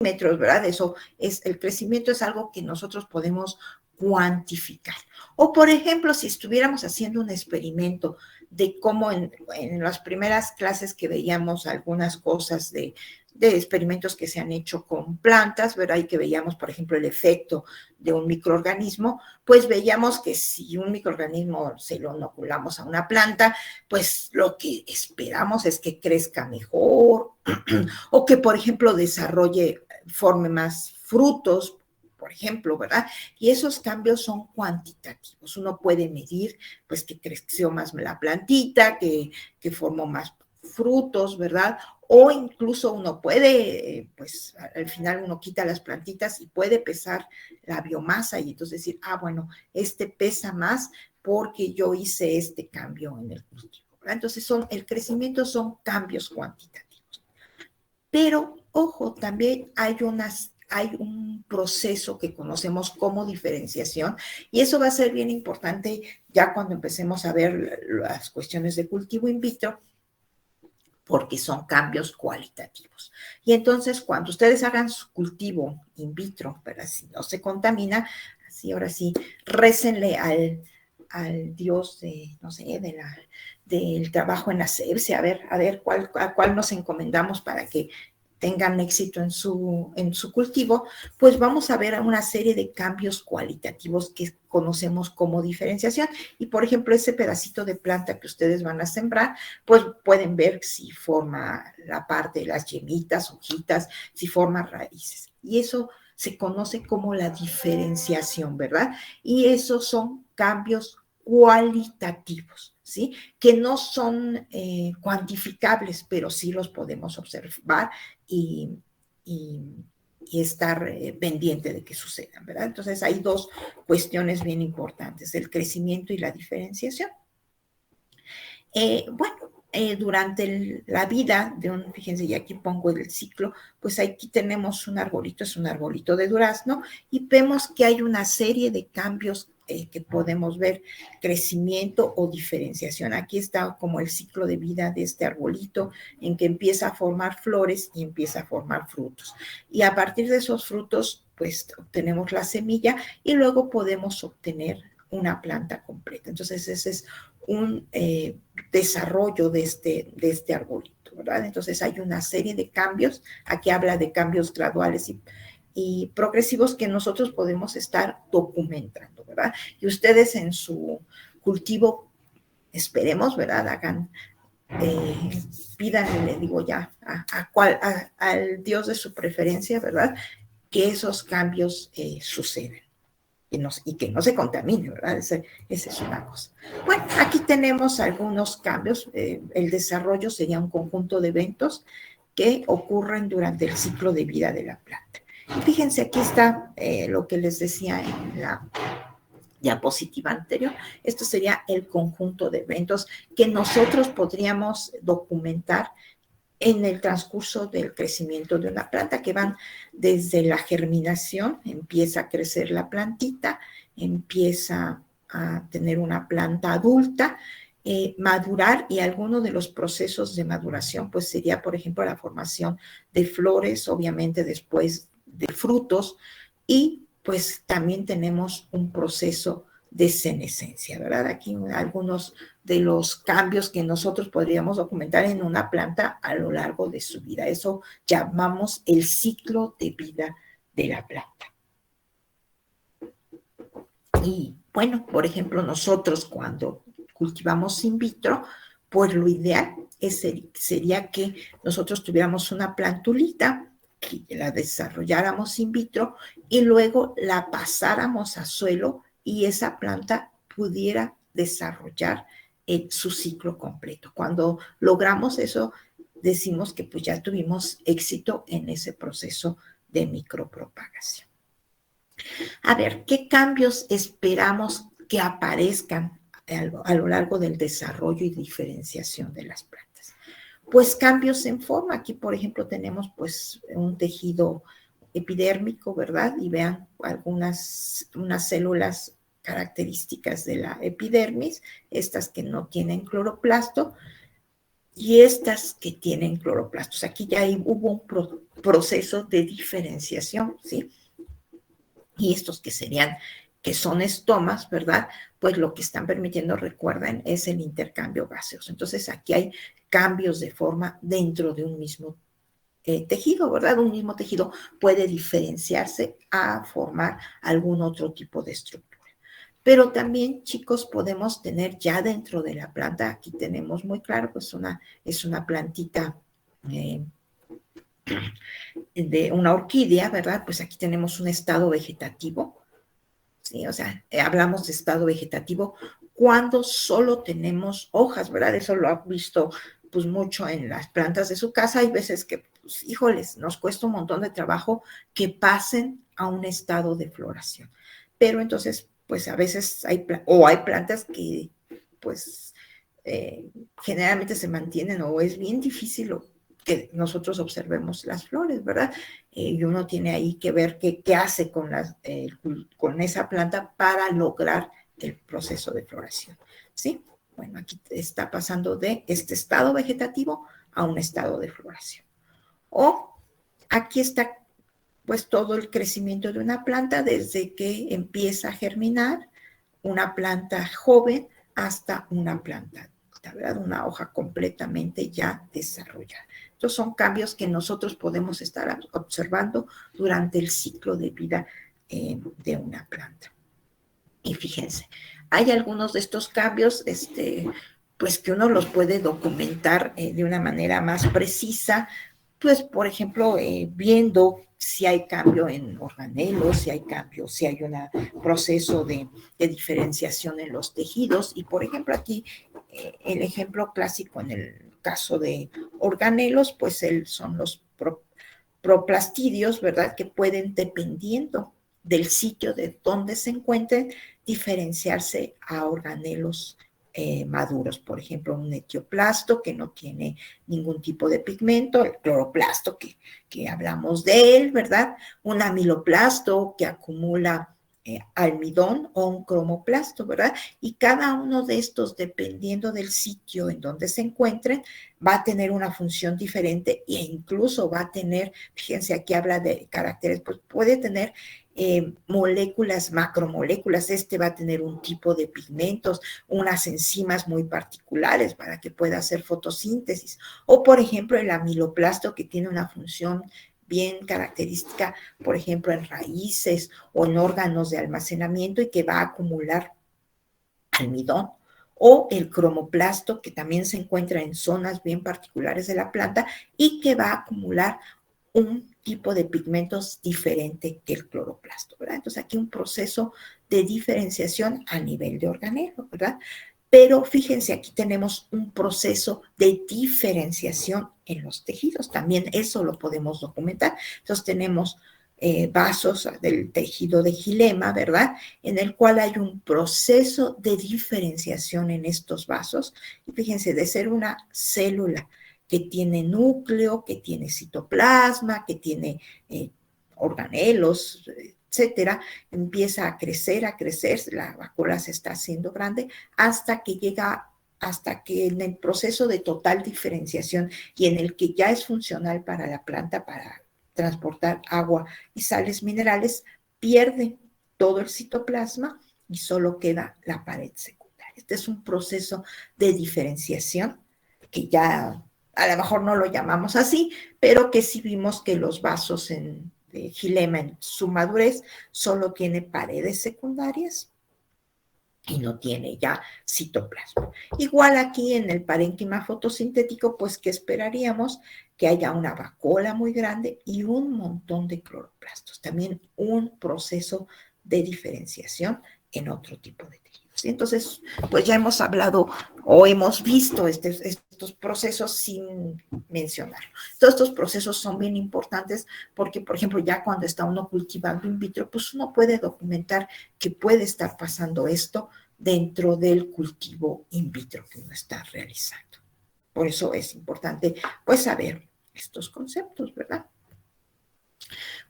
metros, ¿verdad? Eso es, el crecimiento es algo que nosotros podemos cuantificar. O, por ejemplo, si estuviéramos haciendo un experimento de cómo en las primeras clases que veíamos algunas cosas de experimentos que se han hecho con plantas, ¿verdad? Y que veíamos, por ejemplo, el efecto de un microorganismo, pues veíamos que si un microorganismo se lo inoculamos a una planta, pues lo que esperamos es que crezca mejor o que, por ejemplo, forme más frutos, por ejemplo, ¿verdad? Y esos cambios son cuantitativos. Uno puede medir, pues, que creció más la plantita, que formó más frutos, ¿verdad? O incluso uno puede, pues, al final uno quita las plantitas y puede pesar la biomasa y entonces decir, bueno, este pesa más porque yo hice este cambio en el cultivo, ¿verdad? Entonces el crecimiento son cambios cuantitativos. Pero, ojo, también hay un proceso que conocemos como diferenciación y eso va a ser bien importante ya cuando empecemos a ver las cuestiones de cultivo in vitro, porque son cambios cualitativos. Y entonces, cuando ustedes hagan su cultivo in vitro, pero si no se contamina, así ahora sí, récenle al Dios de, no sé, del trabajo en asepsia, a ver a cuál nos encomendamos para que tengan éxito en su cultivo, pues vamos a ver una serie de cambios cualitativos que conocemos como diferenciación. Y, por ejemplo, ese pedacito de planta que ustedes van a sembrar, pues pueden ver si forma la parte de las yemitas, hojitas, si forma raíces. Y eso se conoce como la diferenciación, ¿verdad? Y esos son cambios cualitativos, ¿sí? Que no son cuantificables, pero sí los podemos observar y estar pendiente de que sucedan, ¿verdad? Entonces hay dos cuestiones bien importantes, el crecimiento y la diferenciación. Durante la vida fíjense, y aquí pongo el ciclo, pues aquí tenemos un arbolito, es un arbolito de durazno, y vemos que hay una serie de cambios que podemos ver, crecimiento o diferenciación. Aquí está como el ciclo de vida de este arbolito, en que empieza a formar flores y empieza a formar frutos. Y a partir de esos frutos, pues obtenemos la semilla y luego podemos obtener una planta completa. Entonces, ese es un desarrollo de este arbolito, ¿verdad? Entonces hay una serie de cambios, aquí habla de cambios graduales y progresivos que nosotros podemos estar documentando, ¿verdad? Y ustedes en su cultivo, esperemos, ¿verdad? Pidan, le digo ya, al Dios de su preferencia, ¿verdad? Que esos cambios sucedan. Y que no se contamine, ¿verdad? Esa es una cosa. Bueno, aquí tenemos algunos cambios. El desarrollo sería un conjunto de eventos que ocurren durante el ciclo de vida de la planta. Y fíjense, aquí está lo que les decía en la diapositiva anterior. Esto sería el conjunto de eventos que nosotros podríamos documentar en el transcurso del crecimiento de una planta, que van desde la germinación, empieza a crecer la plantita, empieza a tener una planta adulta, madurar, y alguno de los procesos de maduración pues sería, por ejemplo, la formación de flores, obviamente después de frutos, y pues también tenemos un proceso de senescencia, ¿verdad? Aquí algunos de los cambios que nosotros podríamos documentar en una planta a lo largo de su vida. Eso llamamos el ciclo de vida de la planta. Y bueno, por ejemplo, nosotros cuando cultivamos in vitro, pues lo ideal sería que nosotros tuviéramos una plantulita, que la desarrolláramos in vitro y luego la pasáramos a suelo y esa planta pudiera desarrollar su ciclo completo. Cuando logramos eso, decimos que pues ya tuvimos éxito en ese proceso de micropropagación. A ver, ¿qué cambios esperamos que aparezcan a lo largo del desarrollo y diferenciación de las plantas? Pues cambios en forma. Aquí, por ejemplo, tenemos pues un tejido epidérmico, ¿verdad? Y vean unas células características de la epidermis, estas que no tienen cloroplasto y estas que tienen cloroplastos. Aquí ya hubo proceso de diferenciación, ¿sí? Y estos que son estomas, ¿verdad? Pues lo que están permitiendo, recuerden, es el intercambio gaseoso. Entonces aquí hay cambios de forma dentro de un mismo tejido, ¿verdad? Un mismo tejido puede diferenciarse a formar algún otro tipo de estructura. Pero también, chicos, podemos tener ya dentro de la planta, aquí tenemos muy claro, pues es una plantita de una orquídea, ¿verdad? Pues aquí tenemos un estado vegetativo, ¿sí? O sea, hablamos de estado vegetativo cuando solo tenemos hojas, ¿verdad? Eso lo ha visto pues mucho en las plantas de su casa. Hay veces que, pues, híjoles, nos cuesta un montón de trabajo que pasen a un estado de floración. Pero entonces, pues a veces hay plantas que, pues, generalmente se mantienen o es bien difícil que nosotros observemos las flores, ¿verdad? Y uno tiene ahí que ver qué hace con esa planta para lograr el proceso de floración, ¿sí? Bueno, aquí está pasando de este estado vegetativo a un estado de floración. O aquí está pues todo el crecimiento de una planta desde que empieza a germinar, una planta joven hasta una planta adulta, ¿verdad? Una hoja completamente ya desarrollada. Estos son cambios que nosotros podemos estar observando durante el ciclo de vida de una planta. Y fíjense, hay algunos de estos cambios, pues que uno los puede documentar de una manera más precisa, pues por ejemplo, viendo si hay cambio en organelos, si hay cambio, si hay un proceso de diferenciación en los tejidos. Y por ejemplo aquí, el ejemplo clásico en el caso de organelos, pues son los proplastidios, ¿verdad? Que pueden, dependiendo del sitio de donde se encuentren, diferenciarse a organelos maduros. Por ejemplo, un etioplasto que no tiene ningún tipo de pigmento, el cloroplasto que hablamos de él, ¿verdad? Un amiloplasto que acumula almidón o un cromoplasto, ¿verdad? Y cada uno de estos, dependiendo del sitio en donde se encuentren, va a tener una función diferente e incluso va a tener, fíjense, aquí habla de caracteres, pues puede tener moléculas, macromoléculas. Va a tener un tipo de pigmentos, unas enzimas muy particulares para que pueda hacer fotosíntesis. O, por ejemplo, el amiloplasto, que tiene una función bien característica, por ejemplo, en raíces o en órganos de almacenamiento y que va a acumular almidón. O el cromoplasto, que también se encuentra en zonas bien particulares de la planta y que va a acumular un tipo de pigmentos diferente que el cloroplasto, ¿verdad? Entonces aquí un proceso de diferenciación a nivel de organelo, ¿verdad? Pero fíjense, aquí tenemos un proceso de diferenciación en los tejidos, también eso lo podemos documentar. Entonces tenemos vasos del tejido de xilema, ¿verdad? En el cual hay un proceso de diferenciación en estos vasos. Y fíjense, de ser una célula que tiene núcleo, que tiene citoplasma, que tiene organelos, etcétera, empieza a crecer, la vacuola se está haciendo grande hasta que en el proceso de total diferenciación y en el que ya es funcional para la planta, para transportar agua y sales minerales, pierde todo el citoplasma y solo queda la pared secundaria. Este es un proceso de diferenciación que ya a lo mejor no lo llamamos así, pero que sí vimos que los vasos de xilema en su madurez solo tiene paredes secundarias y no tiene ya citoplasma. Igual aquí en el parénquima fotosintético, pues que esperaríamos que haya una vacuola muy grande y un montón de cloroplastos. También un proceso de diferenciación en otro tipo de tejidos. Y entonces, pues ya hemos hablado o hemos visto estos procesos sin mencionarlo. Todos estos procesos son bien importantes porque, por ejemplo, ya cuando está uno cultivando in vitro, pues uno puede documentar que puede estar pasando esto dentro del cultivo in vitro que uno está realizando. Por eso es importante, pues, saber estos conceptos, ¿verdad?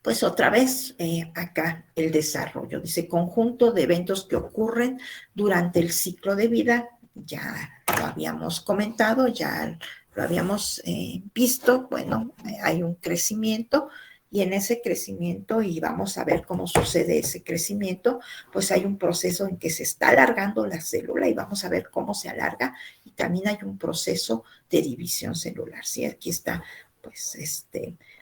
Pues otra vez, acá el desarrollo, dice conjunto de eventos que ocurren durante el ciclo de vida ya lo habíamos comentado, ya lo habíamos visto, bueno, hay un crecimiento y en ese crecimiento, y vamos a ver cómo sucede ese crecimiento, pues hay un proceso en que se está alargando la célula y vamos a ver cómo se alarga, y también hay un proceso de división celular, ¿sí? Aquí está, pues,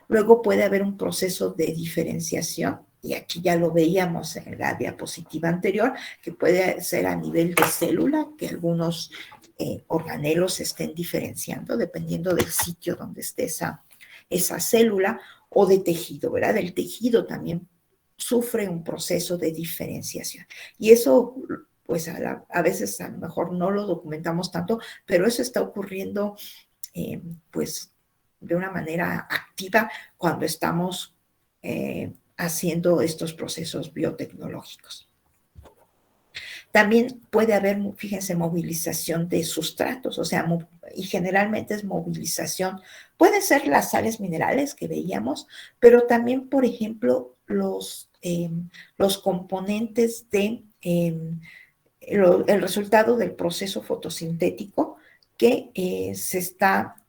luego puede haber un proceso de diferenciación, y aquí ya lo veíamos en la diapositiva anterior, que puede ser a nivel de célula, que algunos organelos se estén diferenciando dependiendo del sitio donde esté esa célula, o de tejido, ¿verdad? El tejido también sufre un proceso de diferenciación. Y eso, pues a veces a lo mejor no lo documentamos tanto, pero eso está ocurriendo, pues, de una manera activa cuando estamos haciendo estos procesos biotecnológicos. También puede haber, fíjense, movilización de sustratos, o sea, y generalmente es movilización, pueden ser las sales minerales que veíamos, pero también, por ejemplo, los componentes de el resultado del proceso fotosintético que se está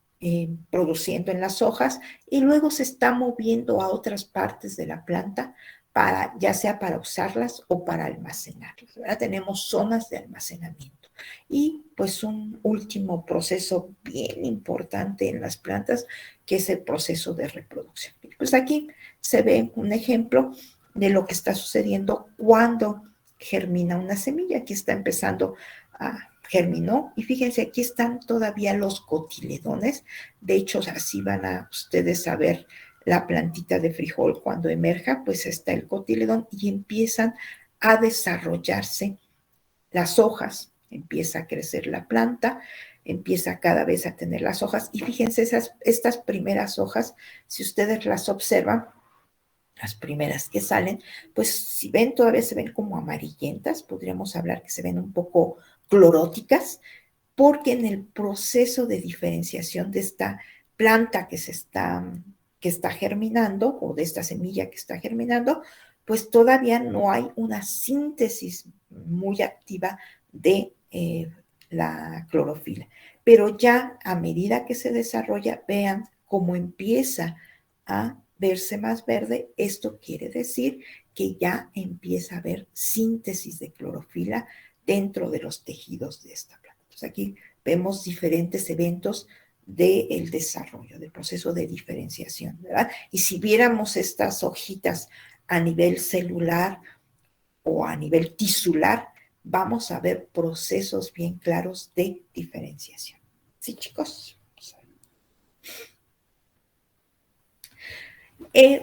produciendo en las hojas y luego se está moviendo a otras partes de la planta, para, ya sea para usarlas o para almacenarlas. ¿Verdad? Tenemos zonas de almacenamiento. Y pues un último proceso bien importante en las plantas, que es el proceso de reproducción. Pues aquí se ve un ejemplo de lo que está sucediendo cuando germina una semilla. Aquí está empezando a germinó, y fíjense, aquí están todavía los cotiledones. De hecho, así van a ustedes a ver la plantita de frijol cuando emerja, pues está el cotiledón y empiezan a desarrollarse las hojas, empieza a crecer la planta, empieza cada vez a tener las hojas, y fíjense, estas primeras hojas, si ustedes las observan, las primeras que salen, pues si ven, todavía se ven como amarillentas, podríamos hablar que se ven un poco cloróticas, porque en el proceso de diferenciación de esta planta que está germinando, o de esta semilla que está germinando, pues todavía no hay una síntesis muy activa de la clorofila. Pero ya a medida que se desarrolla, vean cómo empieza a verse más verde. Esto quiere decir que ya empieza a haber síntesis de clorofila dentro de los tejidos de esta planta. Entonces aquí vemos diferentes eventos del desarrollo, del proceso de diferenciación, ¿verdad? Y si viéramos estas hojitas a nivel celular o a nivel tisular, vamos a ver procesos bien claros de diferenciación. ¿Sí, chicos?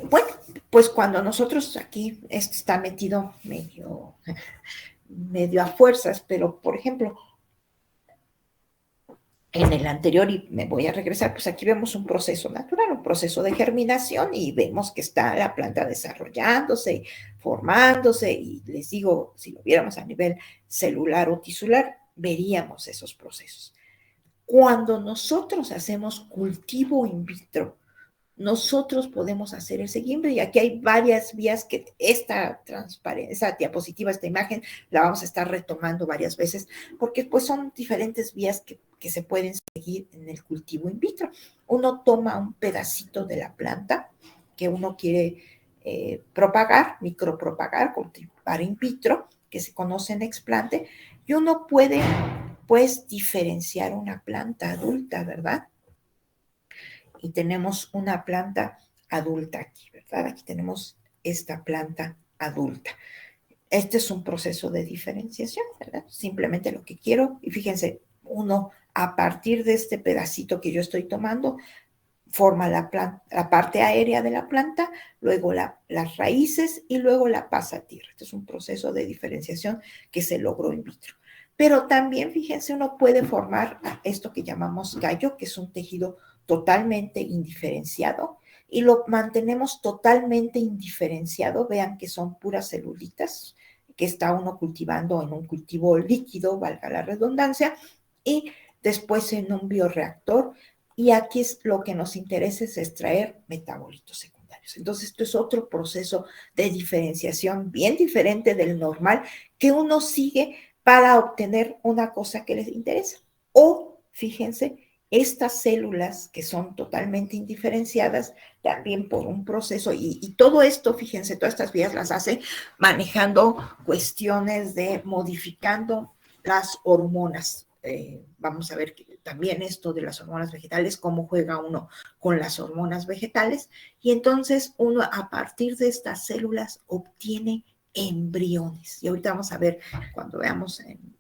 Bueno, pues cuando nosotros aquí, esto está metido medio a fuerzas, pero por ejemplo, en el anterior, y me voy a regresar, pues aquí vemos un proceso natural, un proceso de germinación, y vemos que está la planta desarrollándose, formándose, y les digo, si lo viéramos a nivel celular o tisular, veríamos esos procesos. Cuando nosotros hacemos cultivo in vitro, nosotros podemos hacer el seguimiento, y aquí hay varias vías que esta diapositiva, esta imagen, la vamos a estar retomando varias veces, porque pues son diferentes vías que se pueden seguir en el cultivo in vitro. Uno toma un pedacito de la planta que uno quiere propagar, micropropagar, cultivar in vitro, que se conoce en explante, y uno puede pues diferenciar una planta adulta, ¿verdad? Y tenemos una planta adulta aquí, ¿verdad? Aquí tenemos esta planta adulta. Este es un proceso de diferenciación, ¿verdad? Simplemente lo que quiero, y fíjense, uno a partir de este pedacito que yo estoy tomando, forma la parte aérea de la planta, luego las raíces y luego la pasa a tierra. Este es un proceso de diferenciación que se logró in vitro. Pero también, fíjense, uno puede formar esto que llamamos callo, que es un tejido totalmente indiferenciado, y lo mantenemos totalmente indiferenciado. Vean que son puras celulitas que está uno cultivando en un cultivo líquido, valga la redundancia, y después en un bioreactor. Y aquí es lo que nos interesa, es extraer metabolitos secundarios. Entonces, esto es otro proceso de diferenciación bien diferente del normal que uno sigue para obtener una cosa que les interesa. O, fíjense, estas células que son totalmente indiferenciadas, también por un proceso, y todo esto, fíjense, todas estas vías las hace manejando cuestiones de modificando las hormonas. Vamos a ver que también esto de las hormonas vegetales, cómo juega uno con las hormonas vegetales, y entonces uno a partir de estas células obtiene embriones. Y ahorita vamos a ver, cuando veamos en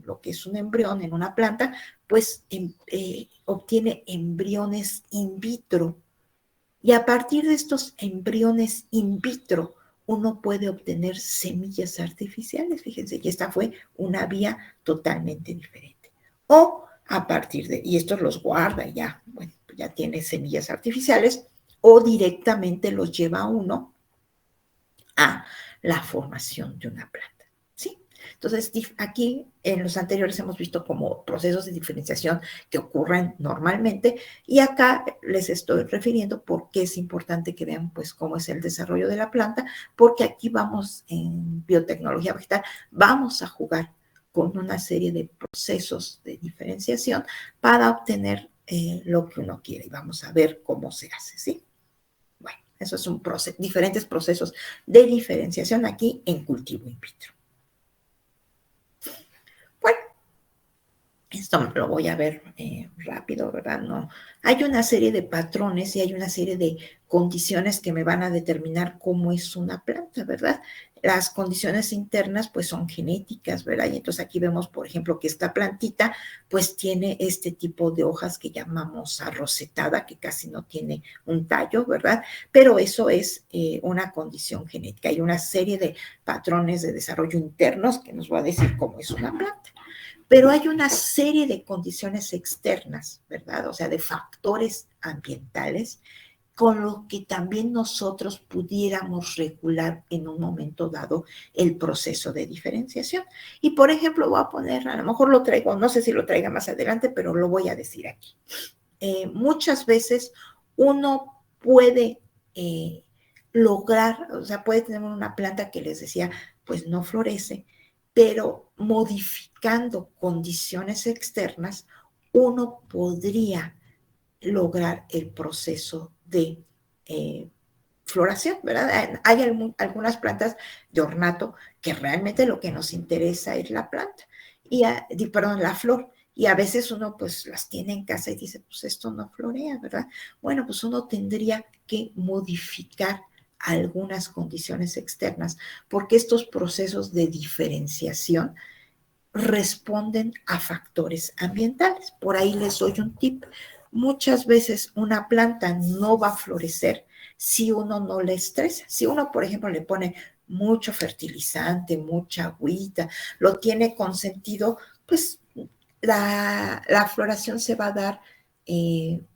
lo que es un embrión en una planta, pues obtiene embriones in vitro. Y a partir de estos embriones in vitro, uno puede obtener semillas artificiales, fíjense, y esta fue una vía totalmente diferente. O a partir de, y estos los guarda ya, bueno, ya tiene semillas artificiales, o directamente los lleva a uno a la formación de una planta. ¿Sí? Entonces, aquí en los anteriores hemos visto como procesos de diferenciación que ocurren normalmente, y acá les estoy refiriendo porque es importante que vean pues cómo es el desarrollo de la planta, porque aquí vamos en biotecnología vegetal, vamos a jugar con una serie de procesos de diferenciación para obtener lo que uno quiere, y vamos a ver cómo se hace, ¿sí? Bueno, eso es un proceso, diferentes procesos de diferenciación aquí en cultivo in vitro. Bueno, esto lo voy a ver rápido, ¿verdad? No. Hay una serie de patrones y hay una serie de condiciones que me van a determinar cómo es una planta, ¿verdad? Las condiciones internas pues son genéticas, ¿verdad? Y entonces aquí vemos, por ejemplo, que esta plantita pues tiene este tipo de hojas que llamamos arrocetada, que casi no tiene un tallo, ¿verdad? Pero eso es una condición genética. Hay una serie de patrones de desarrollo internos que nos va a decir cómo es una planta. Pero hay una serie de condiciones externas, ¿verdad? O sea, de factores ambientales con lo que también nosotros pudiéramos regular en un momento dado el proceso de diferenciación. Y por ejemplo, voy a poner, a lo mejor lo traigo, no sé si lo traiga más adelante, pero lo voy a decir aquí. Muchas veces uno puede lograr, o sea, puede tener una planta que les decía, pues no florece, pero modificando condiciones externas, uno podría lograr el proceso de floración, ¿verdad? Hay algunas plantas de ornato que realmente lo que nos interesa es la planta, perdón, la flor. Y a veces uno pues las tiene en casa y dice, pues esto no florea, ¿verdad? Bueno, pues uno tendría que modificar algunas condiciones externas, porque estos procesos de diferenciación responden a factores ambientales. Por ahí les doy un tip. Muchas veces una planta no va a florecer si uno no le estresa. Si uno, por ejemplo, le pone mucho fertilizante, mucha agüita, lo tiene consentido, pues la floración se va a dar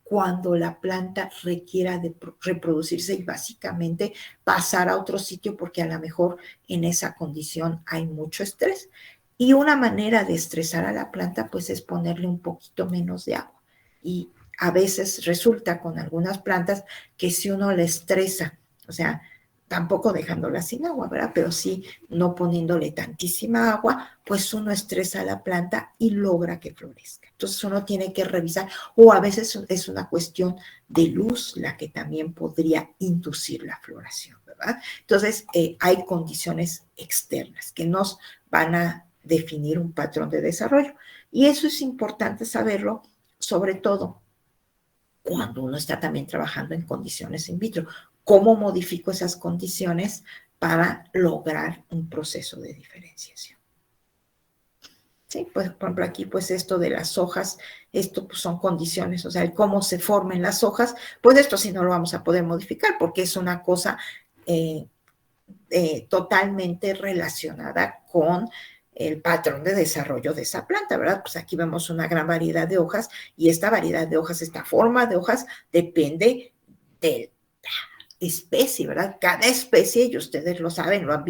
cuando la planta requiera de reproducirse y básicamente pasar a otro sitio porque a lo mejor en esa condición hay mucho estrés. Y una manera de estresar a la planta pues es ponerle un poquito menos de agua. Y a veces resulta con algunas plantas que si uno le estresa, o sea, tampoco dejándola sin agua, ¿verdad? Pero sí no poniéndole tantísima agua, pues uno estresa a la planta y logra que florezca. Entonces uno tiene que revisar, o a veces es una cuestión de luz la que también podría inducir la floración, ¿verdad? Entonces hay condiciones externas que nos van a definir un patrón de desarrollo. Y eso es importante saberlo, sobre todo cuando uno está también trabajando en condiciones in vitro. ¿Cómo modifico esas condiciones para lograr un proceso de diferenciación? Sí, pues por ejemplo aquí pues esto de las hojas, esto pues son condiciones, o sea, el cómo se formen las hojas, pues esto sí no lo vamos a poder modificar porque es una cosa totalmente relacionada con el patrón de desarrollo de esa planta, ¿verdad? Pues aquí vemos una gran variedad de hojas y esta variedad de hojas, esta forma de hojas depende de la especie, ¿verdad? Cada especie, y ustedes lo han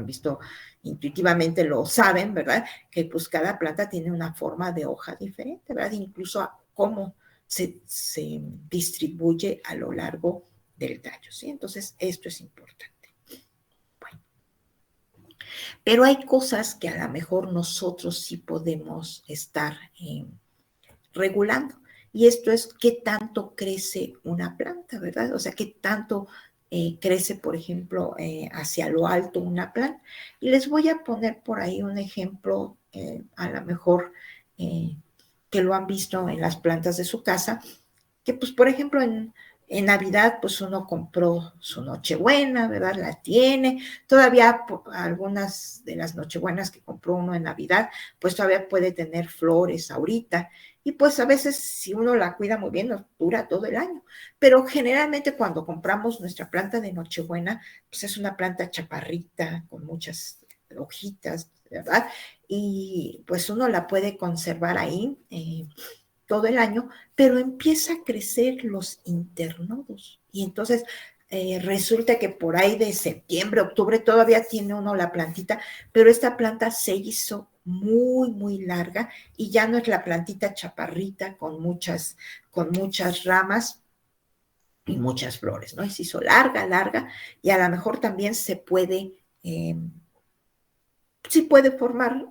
visto intuitivamente, lo saben, ¿verdad? Que pues cada planta tiene una forma de hoja diferente, ¿verdad? Incluso a cómo se distribuye a lo largo del tallo, ¿sí? Entonces, esto es importante. Pero hay cosas que a lo mejor nosotros sí podemos estar regulando. Y esto es qué tanto crece una planta, ¿verdad? O sea, qué tanto crece, por ejemplo, hacia lo alto una planta. Y les voy a poner por ahí un ejemplo, a lo mejor que lo han visto en las plantas de su casa, que pues, por ejemplo, en Navidad, pues uno compró su Nochebuena, ¿verdad? La tiene. Todavía algunas de las Nochebuenas que compró uno en Navidad, pues todavía puede tener flores ahorita. Y pues a veces, si uno la cuida muy bien, nos dura todo el año. Pero generalmente cuando compramos nuestra planta de Nochebuena, pues es una planta chaparrita, con muchas hojitas, ¿verdad? Y pues uno la puede conservar ahí. Todo el año, pero empieza a crecer los internodos. Y entonces resulta que por ahí de septiembre, octubre, todavía tiene uno la plantita, pero esta planta se hizo muy, muy larga y ya no es la plantita chaparrita con muchas ramas y muchas flores, ¿no? Y se hizo larga, larga, y a lo mejor también sí puede formar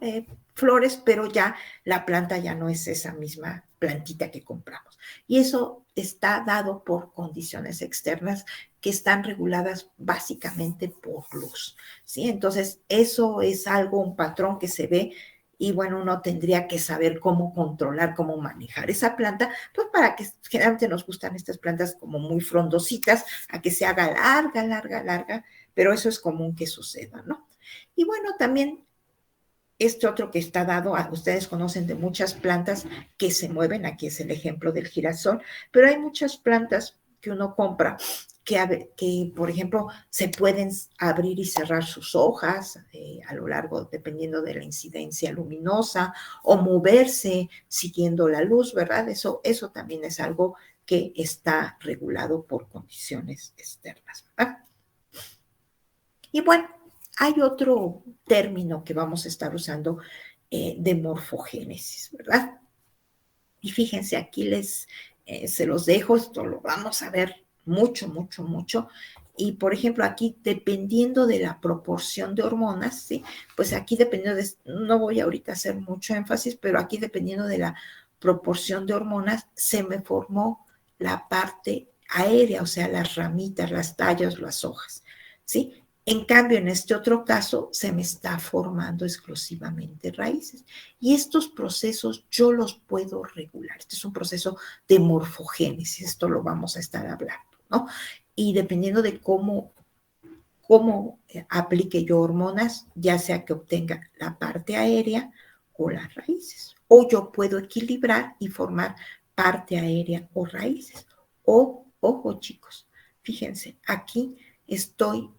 flores, pero ya la planta ya no es esa misma plantita que compramos. Y eso está dado por condiciones externas que están reguladas básicamente por luz, ¿sí? Entonces, eso es algo, un patrón que se ve y bueno, uno tendría que saber cómo controlar, cómo manejar esa planta, pues para que generalmente nos gustan estas plantas como muy frondositas, a que se haga larga, larga, larga, pero eso es común que suceda, ¿no? Y bueno, también este otro que está dado, ustedes conocen de muchas plantas que se mueven, aquí es el ejemplo del girasol, pero hay muchas plantas que uno compra que, por ejemplo, se pueden abrir y cerrar sus hojas a lo largo, dependiendo de la incidencia luminosa, o moverse siguiendo la luz, ¿verdad? Eso también es algo que está regulado por condiciones externas, ¿verdad? Y bueno, hay otro término que vamos a estar usando de morfogénesis, ¿verdad? Y fíjense, aquí se los dejo, esto lo vamos a ver mucho, mucho, mucho. Y por ejemplo, aquí dependiendo de la proporción de hormonas, ¿sí? Pues aquí dependiendo no voy ahorita a hacer mucho énfasis, pero aquí dependiendo de la proporción de hormonas, se me formó la parte aérea, o sea, las ramitas, las tallas, las hojas, ¿sí? En cambio, en este otro caso, se me está formando exclusivamente raíces. Y estos procesos yo los puedo regular. Este es un proceso de morfogénesis, esto lo vamos a estar hablando, ¿no? Y dependiendo de cómo aplique yo hormonas, ya sea que obtenga la parte aérea o las raíces. O yo puedo equilibrar y formar parte aérea o raíces. O, ojo chicos, fíjense, aquí estoy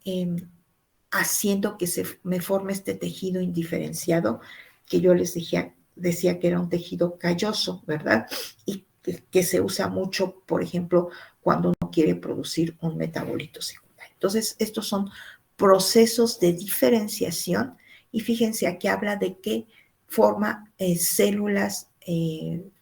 haciendo que se me forme este tejido indiferenciado que yo les decía que era un tejido calloso, ¿verdad? Y que se usa mucho, por ejemplo, cuando uno quiere producir un metabolito secundario. Entonces, estos son procesos de diferenciación y fíjense, aquí habla de que forma células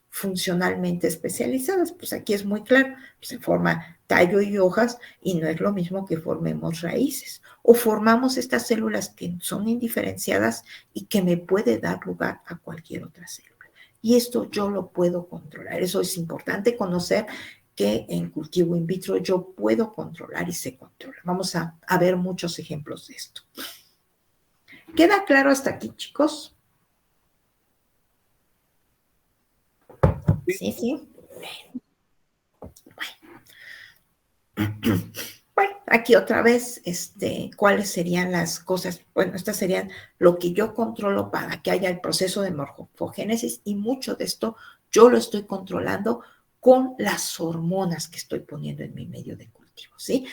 funcionalmente especializadas. Pues aquí es muy claro, se forma tallo y hojas y no es lo mismo que formemos raíces. O formamos estas células que son indiferenciadas y que me puede dar lugar a cualquier otra célula. Y esto yo lo puedo controlar. Eso es importante conocer que en cultivo in vitro yo puedo controlar y se controla. Vamos a ver muchos ejemplos de esto. ¿Queda claro hasta aquí, chicos? Sí, sí. Bueno, aquí otra vez, ¿cuáles serían las cosas? Bueno, estas serían lo que yo controlo para que haya el proceso de morfogénesis y mucho de esto yo lo estoy controlando con las hormonas que estoy poniendo en mi medio de cultivo, ¿sí?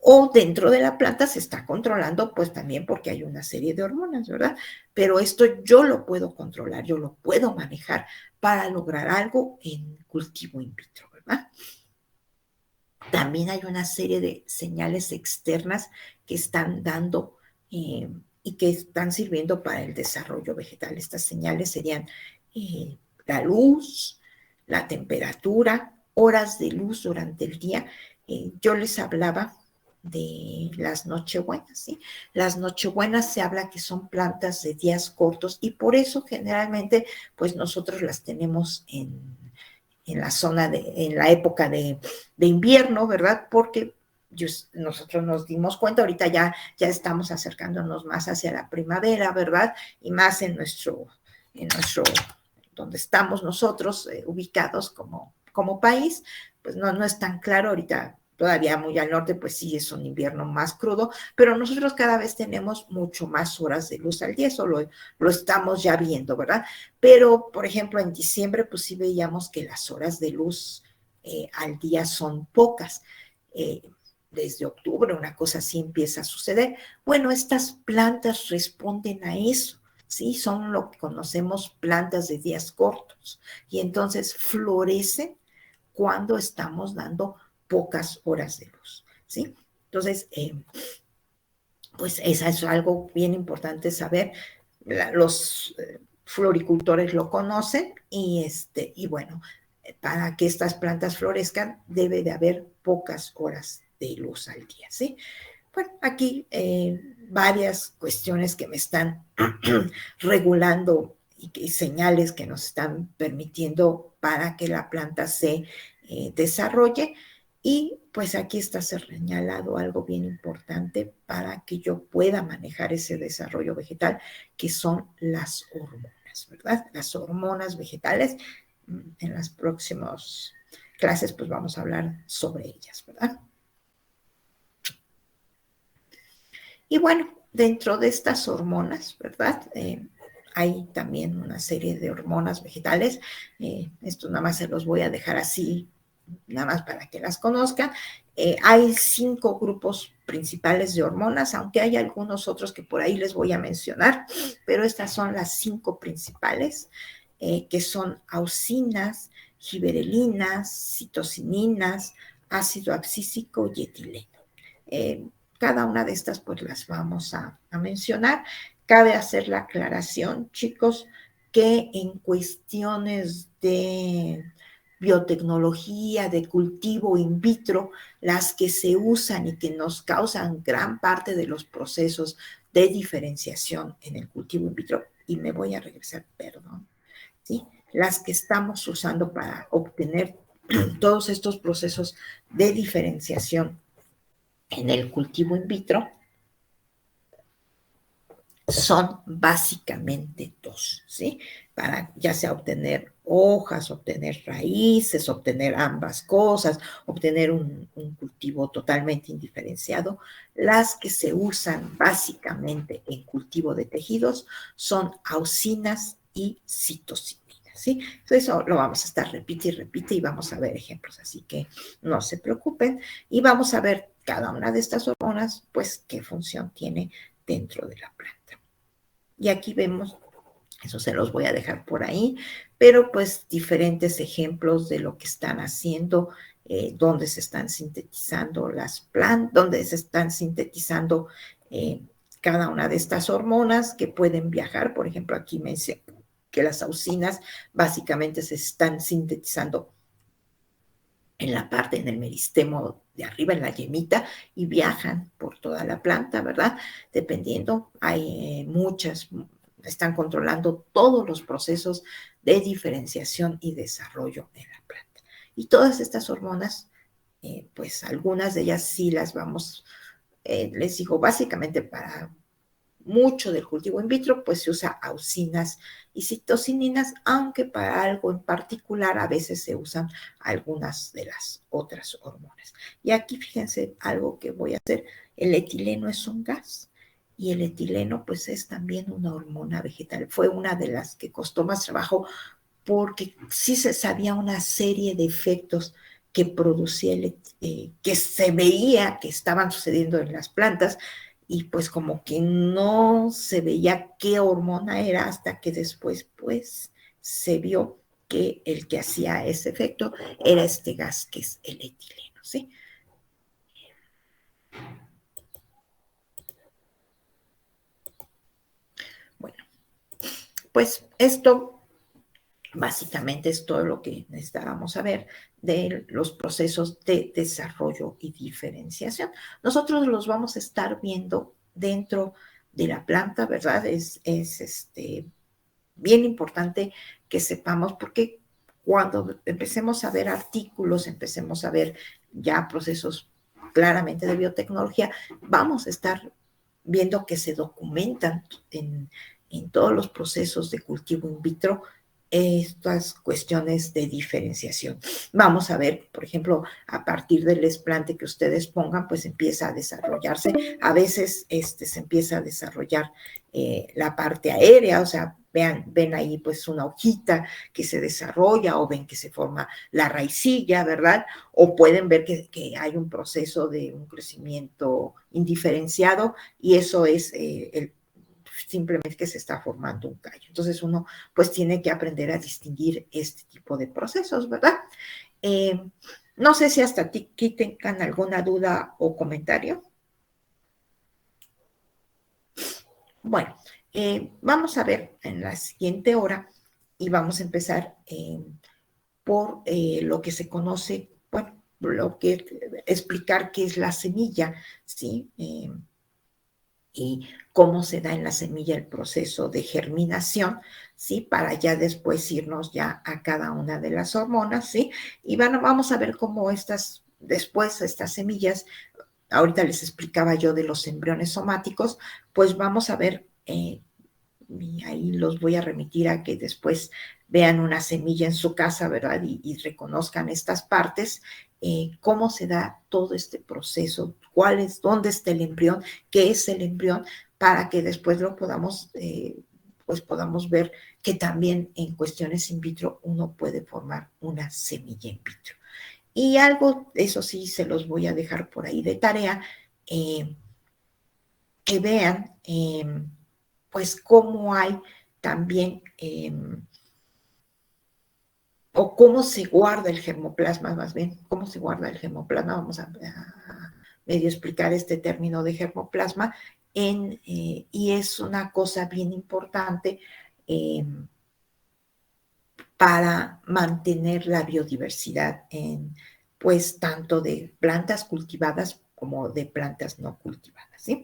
O dentro de la planta se está controlando, pues también porque hay una serie de hormonas, ¿verdad? Pero esto yo lo puedo controlar, yo lo puedo manejar para lograr algo en cultivo in vitro, ¿verdad? También hay una serie de señales externas que están dando y que están sirviendo para el desarrollo vegetal. Estas señales serían la luz, la temperatura, horas de luz durante el día. Yo les hablaba de las nochebuenas, ¿sí? Las nochebuenas se habla que son plantas de días cortos y por eso generalmente pues nosotros las tenemos en la zona en la época de invierno, ¿verdad? Porque nosotros nos dimos cuenta, ahorita ya estamos acercándonos más hacia la primavera, ¿verdad? Y más en nuestro donde estamos nosotros ubicados como país, pues no es tan claro ahorita. Todavía muy al norte, pues sí es un invierno más crudo, pero nosotros cada vez tenemos mucho más horas de luz al día, eso lo estamos ya viendo, ¿verdad? Pero, por ejemplo, en diciembre, pues sí veíamos que las horas de luz al día son pocas. Eh, Desde octubre una cosa así empieza a suceder. Bueno, estas plantas responden a eso, ¿sí? Son lo que conocemos plantas de días cortos y entonces florecen cuando estamos dando pocas horas de luz, ¿sí? Entonces, pues eso es algo bien importante saber. Los floricultores lo conocen y bueno, para que estas plantas florezcan debe de haber pocas horas de luz al día, ¿sí? Bueno, aquí varias cuestiones que me están regulando y señales que nos están permitiendo para que la planta se desarrolle. Y pues aquí está señalado algo bien importante para que yo pueda manejar ese desarrollo vegetal, que son las hormonas, ¿verdad? Las hormonas vegetales. En las próximas clases pues vamos a hablar sobre ellas, ¿verdad? Y bueno, dentro de estas hormonas, ¿verdad? Hay también una serie de hormonas vegetales. Esto nada más se los voy a dejar así, nada más para que las conozcan. Hay 5 grupos principales de hormonas, aunque hay algunos otros que por ahí les voy a mencionar, pero estas son las 5 principales, que son auxinas, giberelinas, citocininas, ácido abscísico y etileno. Cada una de estas pues las vamos a mencionar. Cabe hacer la aclaración, chicos, que en cuestiones de biotecnología, de cultivo in vitro, las que se usan y que nos causan gran parte de los procesos de diferenciación en el cultivo in vitro, y me voy a regresar, perdón, ¿sí? Las que estamos usando para obtener todos estos procesos de diferenciación en el cultivo in vitro son básicamente 2, ¿sí? Para ya sea obtener hojas, obtener raíces, obtener ambas cosas, obtener un cultivo totalmente indiferenciado. Las que se usan básicamente en cultivo de tejidos son auxinas y citocinas, ¿sí? Entonces eso lo vamos a estar repite y repite y vamos a ver ejemplos, así que no se preocupen y vamos a ver cada una de estas hormonas, pues qué función tiene dentro de la planta. Y aquí vemos, eso se los voy a dejar por ahí, pero pues diferentes ejemplos de lo que están haciendo, donde se están sintetizando las plantas, donde se están sintetizando cada una de estas hormonas que pueden viajar. Por ejemplo, aquí me dice que las auxinas básicamente se están sintetizando en la parte, en el meristemo de arriba, en la yemita, y viajan por toda la planta, ¿verdad? Dependiendo, hay muchas, están controlando todos los procesos de diferenciación y desarrollo en la planta. Y todas estas hormonas, pues algunas de ellas sí las vamos, les digo, básicamente para mucho del cultivo in vitro, pues se usa auxinas y citocininas, aunque para algo en particular a veces se usan algunas de las otras hormonas. Y aquí fíjense algo que voy a hacer, el etileno es un gas y el etileno pues es también una hormona vegetal. Fue una de las que costó más trabajo porque sí se sabía una serie de efectos que producía que se veía que estaban sucediendo en las plantas y pues como que no se veía qué hormona era hasta que después pues se vio que el que hacía ese efecto era este gas que es el etileno, ¿sí? Bueno, pues esto Básicamente es todo lo que necesitábamos saber de los procesos de desarrollo y diferenciación. Nosotros los vamos a estar viendo dentro de la planta, ¿verdad? Es bien importante que sepamos, porque cuando empecemos a ver artículos, empecemos a ver ya procesos claramente de biotecnología, vamos a estar viendo que se documentan en todos los procesos de cultivo in vitro estas cuestiones de diferenciación. Vamos a ver, por ejemplo, a partir del desplante que ustedes pongan, pues empieza a desarrollarse. A veces se empieza a desarrollar la parte aérea, o sea, ven ahí pues una hojita que se desarrolla o ven que se forma la raicilla, ¿verdad? O pueden ver que hay un proceso de un crecimiento indiferenciado y eso es simplemente que se está formando un callo. Entonces uno pues tiene que aprender a distinguir este tipo de procesos, ¿verdad? Eh, no sé si hasta aquí tengan alguna duda o comentario. Bueno, vamos a ver en la siguiente hora y vamos a empezar por lo que se conoce, bueno, lo que explicar qué es la semilla, ¿sí? Y cómo se da en la semilla el proceso de germinación, ¿sí? Para ya después irnos ya a cada una de las hormonas, ¿sí? Y bueno, vamos a ver cómo después estas semillas, ahorita les explicaba yo de los embriones somáticos, pues vamos a ver, y ahí los voy a remitir a que después vean una semilla en su casa, ¿verdad? Y reconozcan estas partes, cómo se da todo este proceso, dónde está el embrión, qué es el embrión, para que después lo podamos, pues podamos ver que también en cuestiones in vitro uno puede formar una semilla in vitro. Y algo, eso sí, se los voy a dejar por ahí de tarea, que vean, pues cómo hay también, o cómo se guarda el germoplasma, más bien, cómo se guarda el germoplasma, vamos a medio explicar este término de germoplasma, y es una cosa bien importante para mantener la biodiversidad pues tanto de plantas cultivadas como de plantas no cultivadas, ¿sí?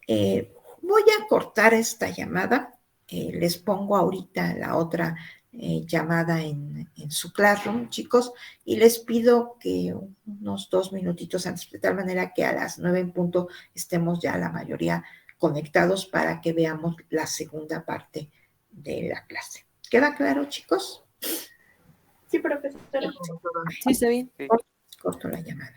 Voy a cortar esta llamada, les pongo ahorita la otra llamada en su Classroom, chicos, y les pido que unos 2 minutitos antes, de tal manera que a las 9 en punto estemos ya la mayoría conectados para que veamos la segunda parte de la clase. ¿Queda claro, chicos? Sí, profesora. Sí, está bien. Corto la llamada.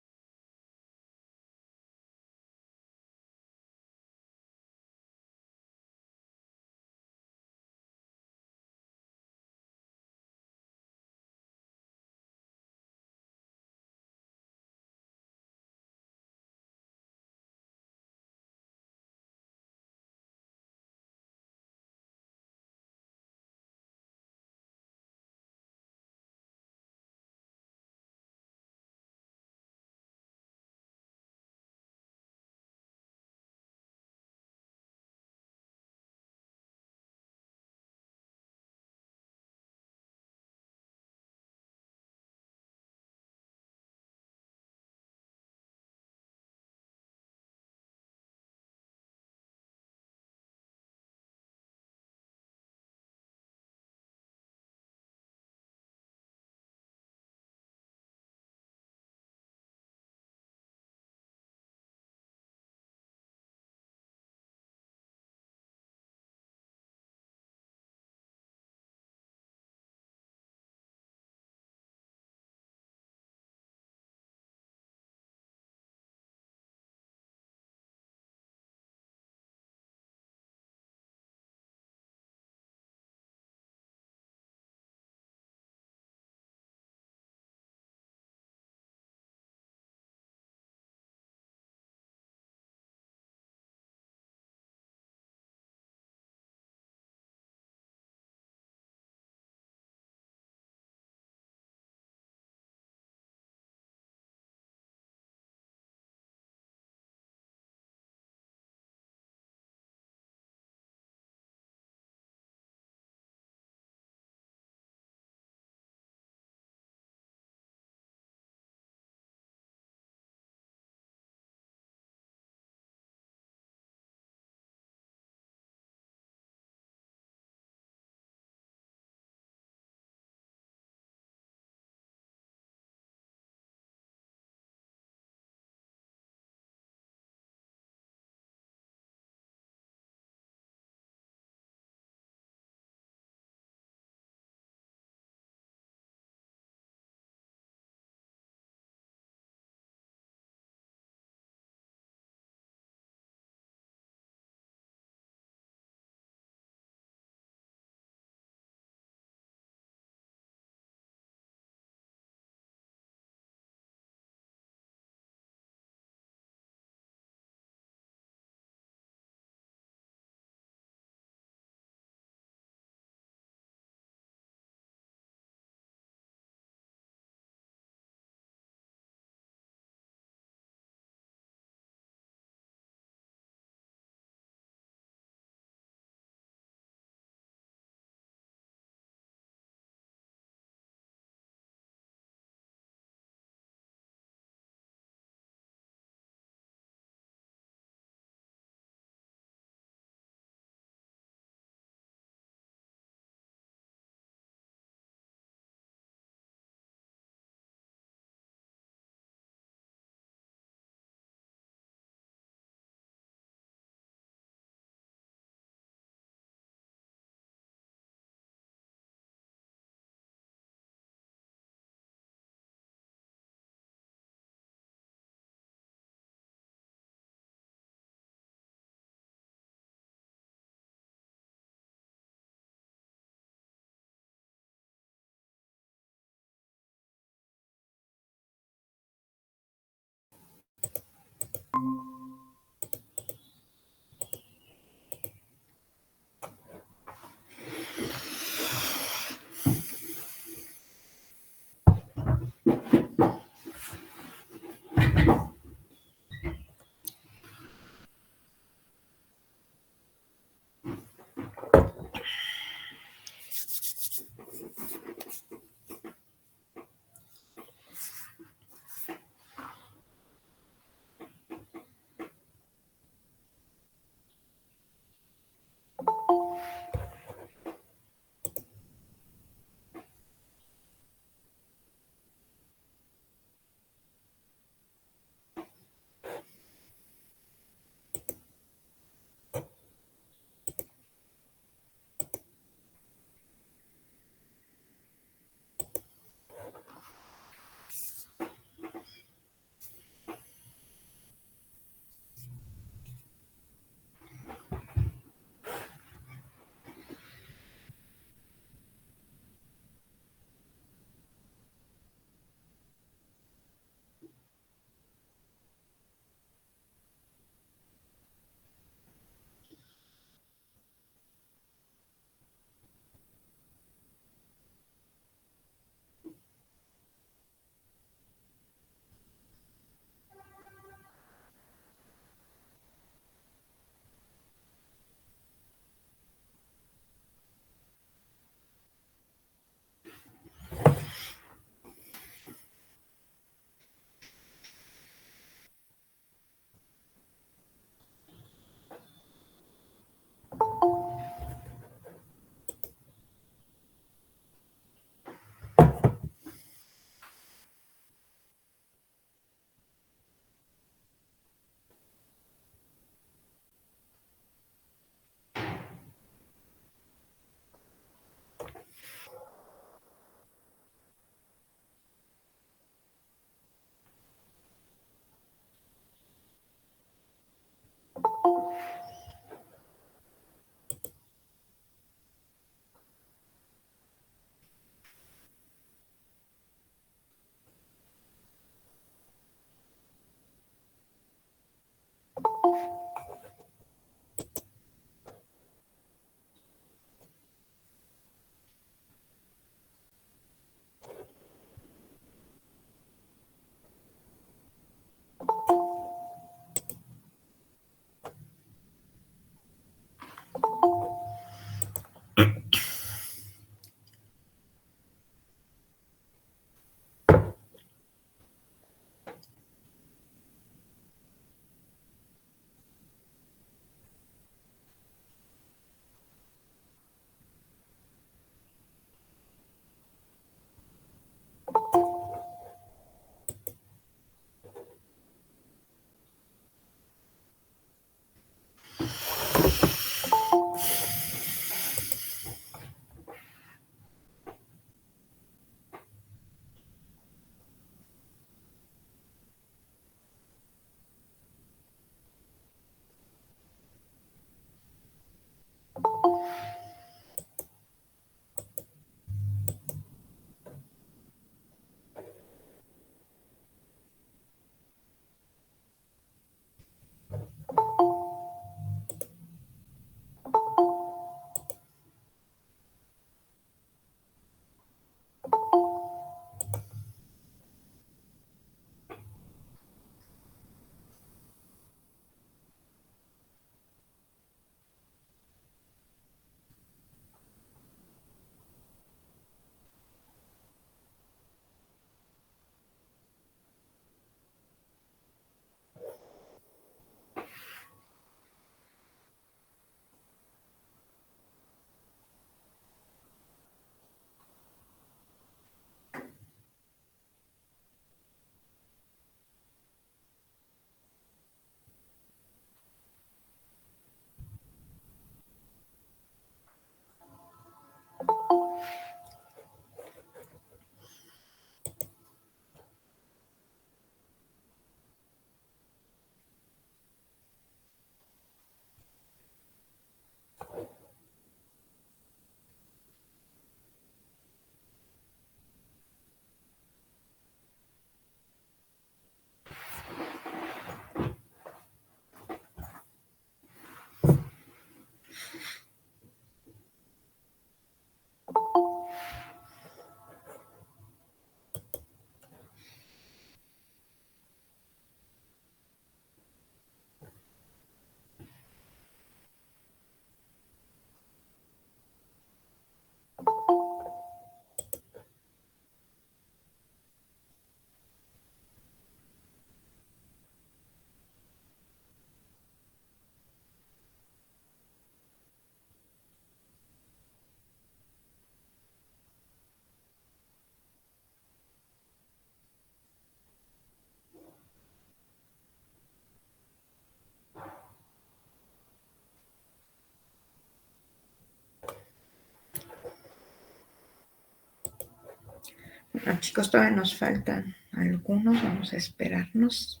Bueno, chicos, todavía nos faltan algunos. Vamos a esperarnos.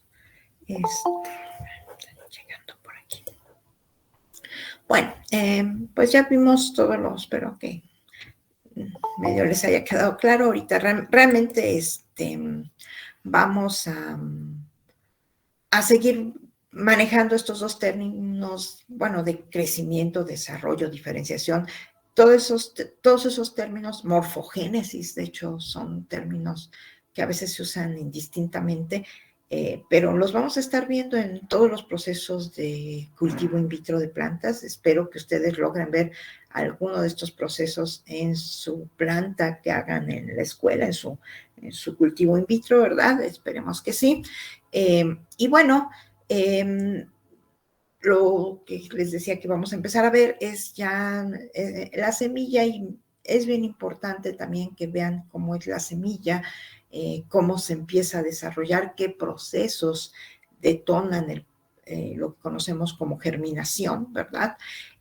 Llegando por aquí. Bueno, pues ya vimos todos los, espero que medio les haya quedado claro. Ahorita realmente vamos a seguir manejando estos dos términos, bueno, de crecimiento, desarrollo, diferenciación, todos esos términos, morfogénesis, de hecho, son términos que a veces se usan indistintamente, pero los vamos a estar viendo en todos los procesos de cultivo in vitro de plantas. Espero que ustedes logren ver alguno de estos procesos en su planta que hagan en la escuela, en su cultivo in vitro, ¿verdad? Esperemos que sí. Y bueno, lo que les decía que vamos a empezar a ver es ya la semilla, y es bien importante también que vean cómo es la semilla, cómo se empieza a desarrollar, qué procesos detonan lo que conocemos como germinación, ¿verdad?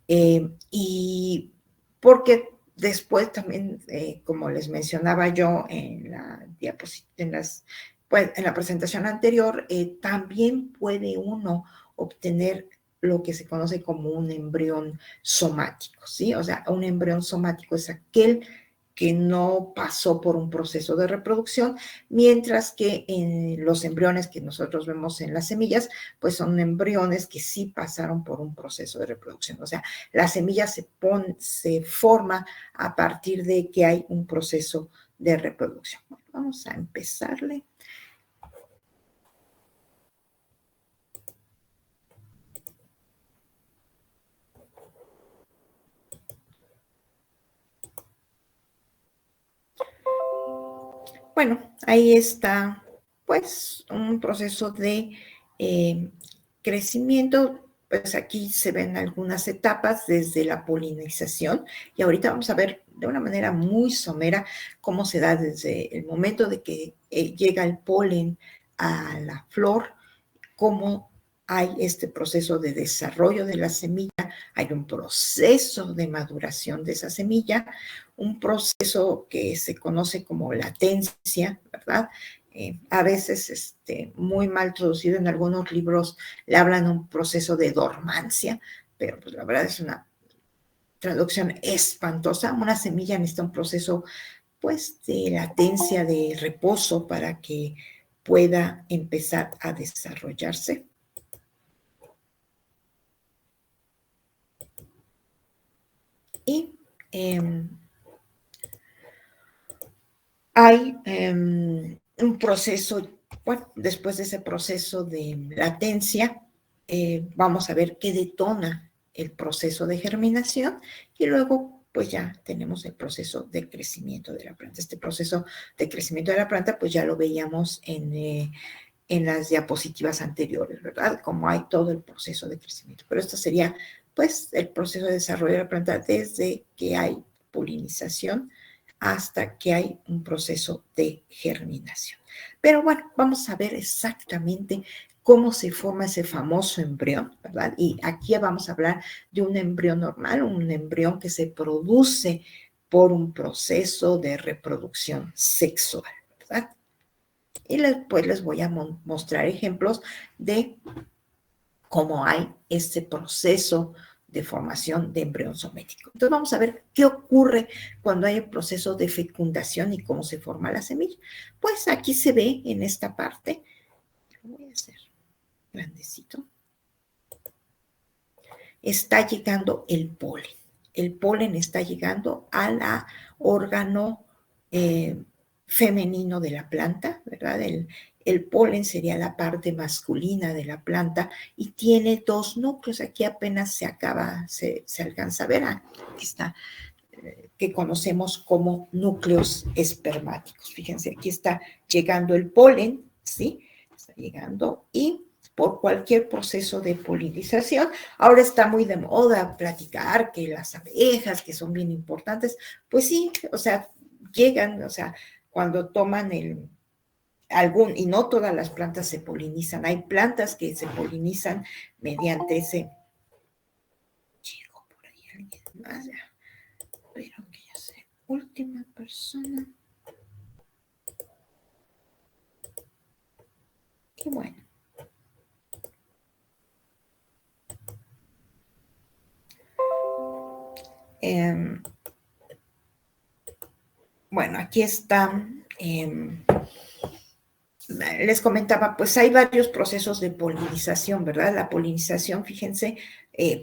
Y porque después también, como les mencionaba yo en la pues, en la presentación anterior, también puede uno obtener lo que se conoce como un embrión somático, ¿sí? O sea, un embrión somático es aquel que no pasó por un proceso de reproducción, mientras que los embriones que nosotros vemos en las semillas, pues son embriones que sí pasaron por un proceso de reproducción. O sea, la semilla se forma a partir de que hay un proceso de reproducción. Bueno, vamos a empezarle. Bueno, ahí está, pues, un proceso de crecimiento. Pues aquí se ven algunas etapas desde la polinización, y ahorita vamos a ver de una manera muy somera cómo se da desde el momento de que llega el polen a la flor, cómo hay este proceso de desarrollo de la semilla, hay un proceso de maduración de esa semilla, un proceso que se conoce como latencia, ¿verdad? A veces muy mal traducido en algunos libros le hablan de un proceso de dormancia, pero pues la verdad es una traducción espantosa. Una semilla necesita un proceso pues de latencia, de reposo para que pueda empezar a desarrollarse. Y hay un proceso, bueno, después de ese proceso de latencia, vamos a ver qué detona el proceso de germinación, y luego pues ya tenemos el proceso de crecimiento de la planta. Este proceso de crecimiento de la planta pues ya lo veíamos en las diapositivas anteriores, ¿verdad? Como hay todo el proceso de crecimiento. Pero esto sería pues el proceso de desarrollo de la planta desde que hay polinización hasta que hay un proceso de germinación. Pero bueno, vamos a ver exactamente cómo se forma ese famoso embrión, ¿verdad? Y aquí vamos a hablar de un embrión normal, un embrión que se produce por un proceso de reproducción sexual, ¿verdad? Y después les voy a mostrar ejemplos de cómo hay este proceso de formación de embrión somático. Entonces vamos a ver qué ocurre cuando hay el proceso de fecundación y cómo se forma la semilla. Pues aquí se ve en esta parte, lo voy a hacer grandecito, está llegando el polen. El polen está llegando al órgano femenino de la planta, ¿verdad? El polen sería la parte masculina de la planta y tiene dos núcleos. Aquí apenas se alcanza a ver, aquí está, que conocemos como núcleos espermáticos. Fíjense, aquí está llegando el polen, ¿sí? Está llegando, y por cualquier proceso de polinización. Ahora está muy de moda platicar que las abejas, que son bien importantes, pues sí, o sea, llegan, o sea, cuando toman y no todas las plantas se polinizan, hay plantas que se polinizan mediante ese, chico, por ahí alguien más, ya, pero que ya sé, última persona. Qué bueno. Bueno, aquí está. Les comentaba, pues hay varios procesos de polinización, ¿verdad? La polinización, fíjense,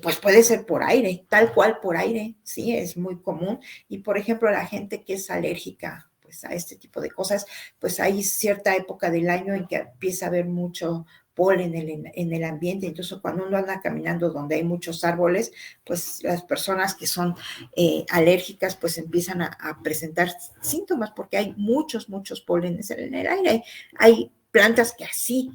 pues puede ser por aire, tal cual por aire, sí, es muy común. Y por ejemplo, la gente que es alérgica, pues a este tipo de cosas, pues hay cierta época del año en que empieza a haber mucho polen en el ambiente. Entonces, cuando uno anda caminando donde hay muchos árboles, pues las personas que son alérgicas, pues empiezan a presentar síntomas porque hay muchos pólenes en el aire. Hay plantas que así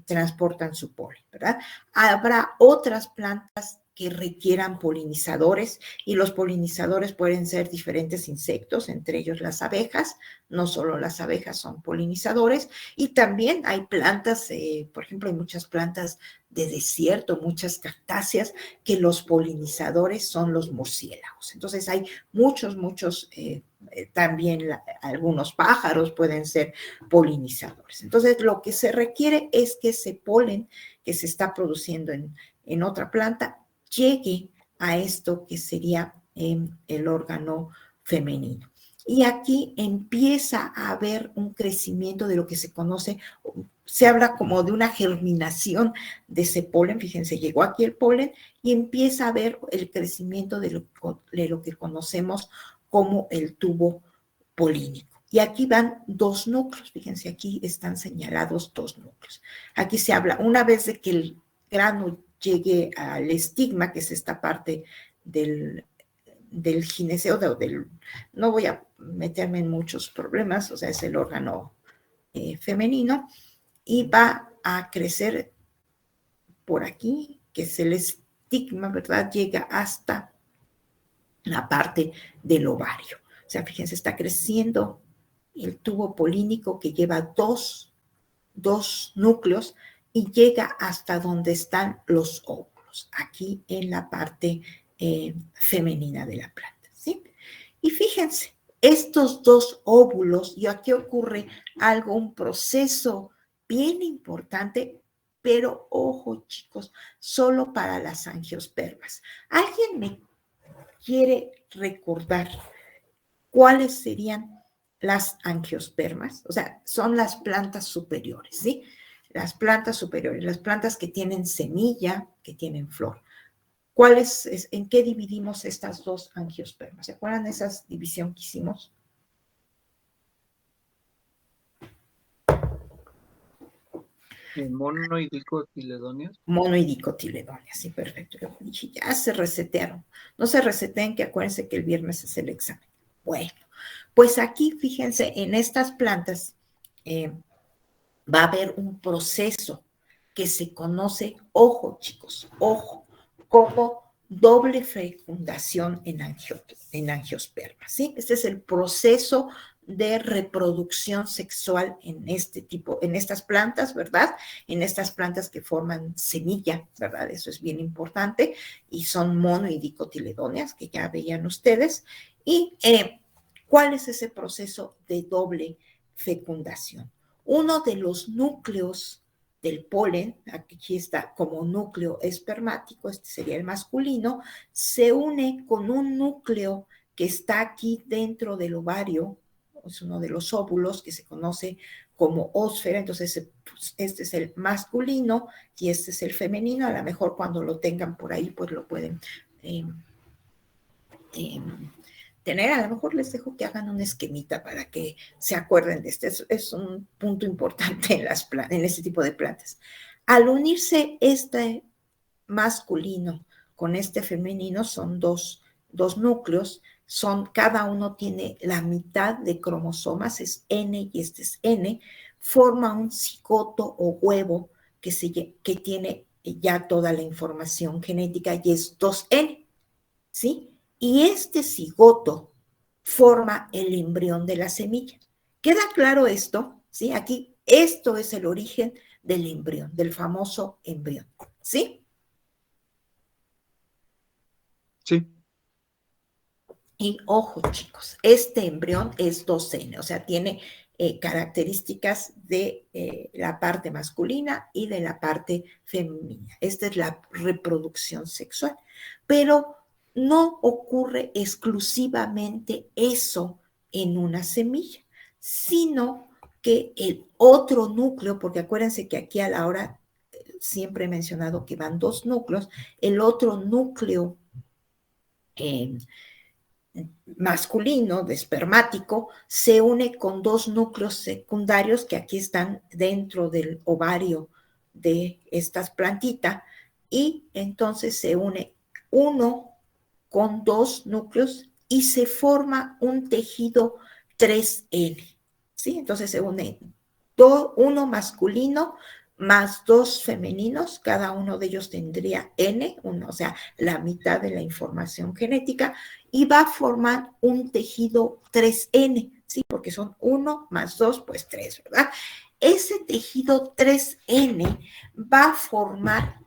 transportan su polen, ¿verdad? Habrá otras plantas que requieran polinizadores y los polinizadores pueden ser diferentes insectos, entre ellos las abejas, no solo las abejas son polinizadores y también hay plantas, por ejemplo, hay muchas plantas de desierto, muchas cactáceas, que los polinizadores son los murciélagos. Entonces hay muchos, también algunos pájaros pueden ser polinizadores. Entonces lo que se requiere es que ese polen que se está produciendo en otra planta llegue a esto que sería el órgano femenino. Y aquí empieza a haber un crecimiento de lo que se conoce, se habla como de una germinación de ese polen. Fíjense, llegó aquí el polen y empieza a haber el crecimiento de lo que conocemos como el tubo polínico. Y aquí van dos núcleos, fíjense, aquí están señalados dos núcleos. Aquí se habla, una vez de que el grano llegue al estigma, que es esta parte del gineceo, no voy a meterme en muchos problemas, o sea, es el órgano femenino, y va a crecer por aquí, que es el estigma, ¿verdad? Llega hasta la parte del ovario. O sea, fíjense, está creciendo el tubo polínico que lleva dos núcleos y llega hasta donde están los óvulos, aquí en la parte femenina de la planta, ¿sí? Y fíjense, estos dos óvulos, y aquí ocurre un proceso bien importante, pero ojo chicos, solo para las angiospermas. ¿Alguien me quiere recordar cuáles serían las angiospermas? O sea, son las plantas superiores, ¿sí? Las plantas superiores, las plantas que tienen semilla, que tienen flor. ¿En qué dividimos estas dos angiospermas? ¿Se acuerdan de esa división que hicimos? Mono y dicotiledóneas. Mono y dicotiledóneas, sí, perfecto. Yo dije, ya se resetearon. No se reseteen, que acuérdense que el viernes es el examen. Bueno, pues aquí, fíjense, en estas plantas va a haber un proceso que se conoce, ojo chicos, ojo, como doble fecundación en angiosperma, ¿sí? Este es el proceso de reproducción sexual en estas plantas, ¿verdad? En estas plantas que forman semilla, ¿verdad? Eso es bien importante, y son mono y dicotiledóneas, que ya veían ustedes. Y ¿cuál es ese proceso de doble fecundación? Uno de los núcleos del polen, aquí está como núcleo espermático, este sería el masculino, se une con un núcleo que está aquí dentro del ovario, es uno de los óvulos que se conoce como ósfera. Entonces este es el masculino y este es el femenino. A lo mejor cuando lo tengan por ahí, pues lo pueden tener. A lo mejor les dejo que hagan una esquemita para que se acuerden de este. Es un punto importante en este tipo de plantas. Al unirse este masculino con este femenino, son dos núcleos, cada uno tiene la mitad de cromosomas, es N y este es N, forma un cigoto o huevo que tiene ya toda la información genética y es 2N, ¿sí? Y este cigoto forma el embrión de la semilla. ¿Queda claro esto? ¿Sí? Aquí, esto es el origen del embrión, del famoso embrión, ¿sí? Sí. Y ojo, chicos, este embrión es 2N, o sea, tiene características de la parte masculina y de la parte femenina. Esta es la reproducción sexual, pero no ocurre exclusivamente eso en una semilla, sino que el otro núcleo, porque acuérdense que aquí a la hora siempre he mencionado que van 2 núcleos, el otro núcleo masculino, de espermático, se une con 2 núcleos secundarios que aquí están dentro del ovario de estas plantitas, y entonces se une uno con 2 núcleos y se forma un tejido 3N, ¿sí? Entonces se une uno masculino más 2 femeninos, cada uno de ellos tendría N, o sea, la mitad de la información genética, y va a formar un tejido 3N, ¿sí? Porque son 1 más 2, pues 3, ¿verdad? Ese tejido 3N va a formar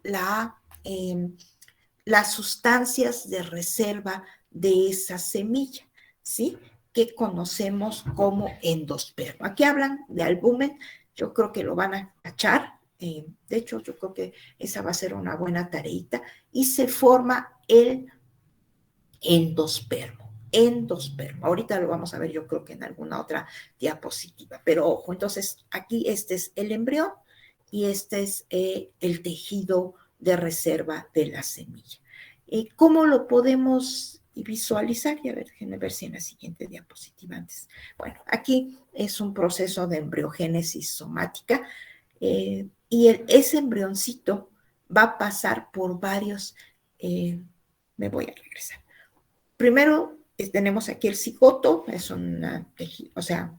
las sustancias de reserva de esa semilla, ¿sí? Que conocemos como endospermo. Aquí hablan de albumen, yo creo que lo van a cachar, de hecho yo creo que esa va a ser una buena tareita, y se forma el endospermo. Endospermo. Ahorita lo vamos a ver, yo creo que en alguna otra diapositiva, pero ojo, entonces aquí este es el embrión y este es el tejido de reserva de la semilla. ¿Cómo lo podemos visualizar? Y a ver, déjenme ver si en la siguiente diapositiva antes. Bueno, aquí es un proceso de embriogénesis somática y ese embrioncito va a pasar por varios, me voy a regresar. Primero tenemos aquí el cigoto, es o sea,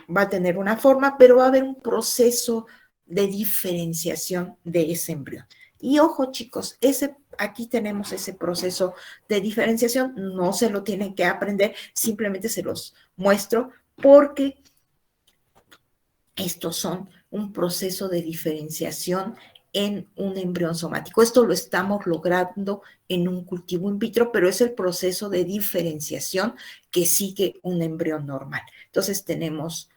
va a tener una forma, pero va a haber un proceso de diferenciación de ese embrión. Y ojo, chicos, aquí tenemos ese proceso de diferenciación, no se lo tienen que aprender, simplemente se los muestro porque estos son un proceso de diferenciación en un embrión somático. Esto lo estamos logrando en un cultivo in vitro, pero es el proceso de diferenciación que sigue un embrión normal. Entonces tenemos,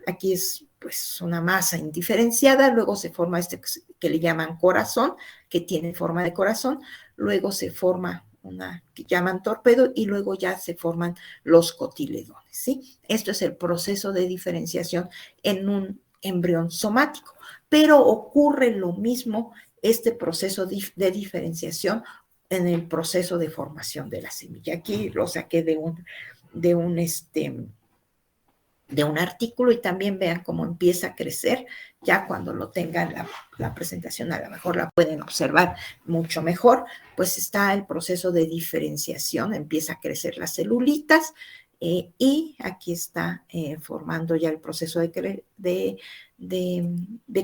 aquí es pues una masa indiferenciada, luego se forma este que le llaman corazón, que tiene forma de corazón, luego se forma una que llaman torpedo y luego ya se forman los cotiledones, ¿sí? Esto es el proceso de diferenciación en un embrión somático, pero ocurre lo mismo este proceso de diferenciación en el proceso de formación de la semilla. Aquí lo saqué de un artículo y también vean cómo empieza a crecer. Ya cuando lo tengan la presentación, a lo mejor la pueden observar mucho mejor, pues está el proceso de diferenciación, empieza a crecer las celulitas y aquí está formando ya el proceso de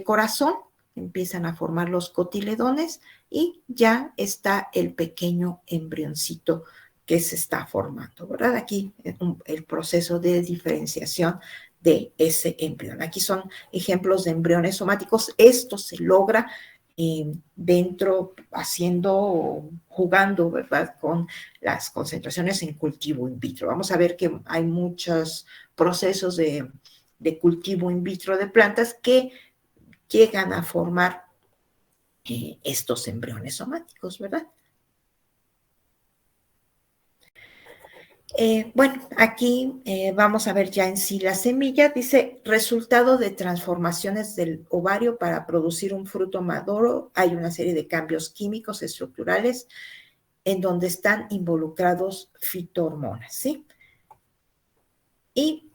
corazón, empiezan a formar los cotiledones y ya está el pequeño embrioncito que se está formando, ¿verdad? Aquí el proceso de diferenciación de ese embrión. Aquí son ejemplos de embriones somáticos. Esto se logra jugando, ¿verdad? Con las concentraciones en cultivo in vitro. Vamos a ver que hay muchos procesos de cultivo in vitro de plantas que llegan a formar estos embriones somáticos, ¿verdad? Bueno, aquí vamos a ver ya en sí la semilla. Dice, resultado de transformaciones del ovario para producir un fruto maduro. Hay una serie de cambios químicos estructurales en donde están involucrados fitohormonas, ¿sí? Y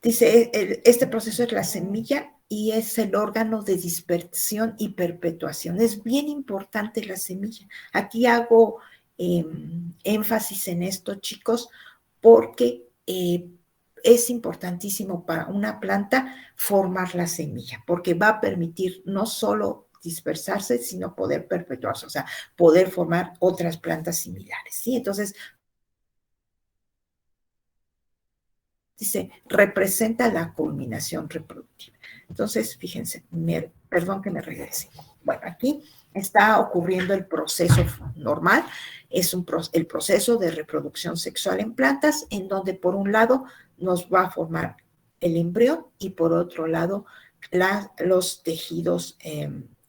dice, este proceso es la semilla y es el órgano de dispersión y perpetuación. Es bien importante la semilla. Aquí hago énfasis en esto, chicos, porque es importantísimo para una planta formar la semilla, porque va a permitir no solo dispersarse, sino poder perpetuarse, o sea, poder formar otras plantas similares, ¿sí? Entonces, dice, representa la culminación reproductiva. Entonces, fíjense, perdón que me regrese. Bueno, aquí está ocurriendo el proceso normal, es el proceso de reproducción sexual en plantas, en donde por un lado nos va a formar el embrión y por otro lado los tejidos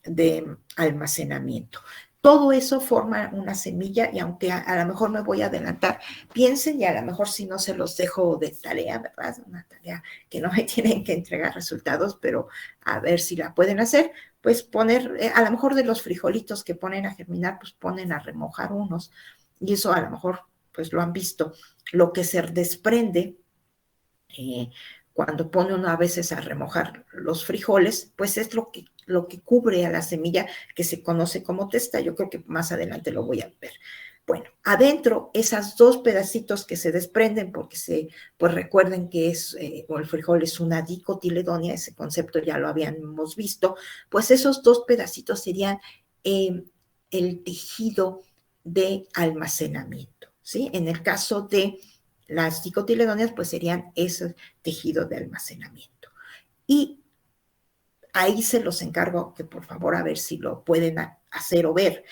de almacenamiento. Todo eso forma una semilla y aunque a lo mejor me voy a adelantar, piensen y a lo mejor si no se los dejo de tarea, ¿verdad? Una tarea que no me tienen que entregar resultados, pero a ver si la pueden hacer, pues poner, a lo mejor de los frijolitos que ponen a germinar, pues ponen a remojar unos y eso a lo mejor pues lo han visto, lo que se desprende cuando pone uno a veces a remojar los frijoles, pues es lo que cubre a la semilla que se conoce como testa. Yo creo que más adelante lo voy a ver. Bueno, adentro, esas dos pedacitos que se desprenden, porque pues recuerden que o el frijol es una dicotiledonia, ese concepto ya lo habíamos visto, pues esos dos pedacitos serían el tejido de almacenamiento, ¿sí? En el caso de las dicotiledonias, pues serían ese tejido de almacenamiento. Y ahí se los encargo que por favor a ver si lo pueden hacer o ver.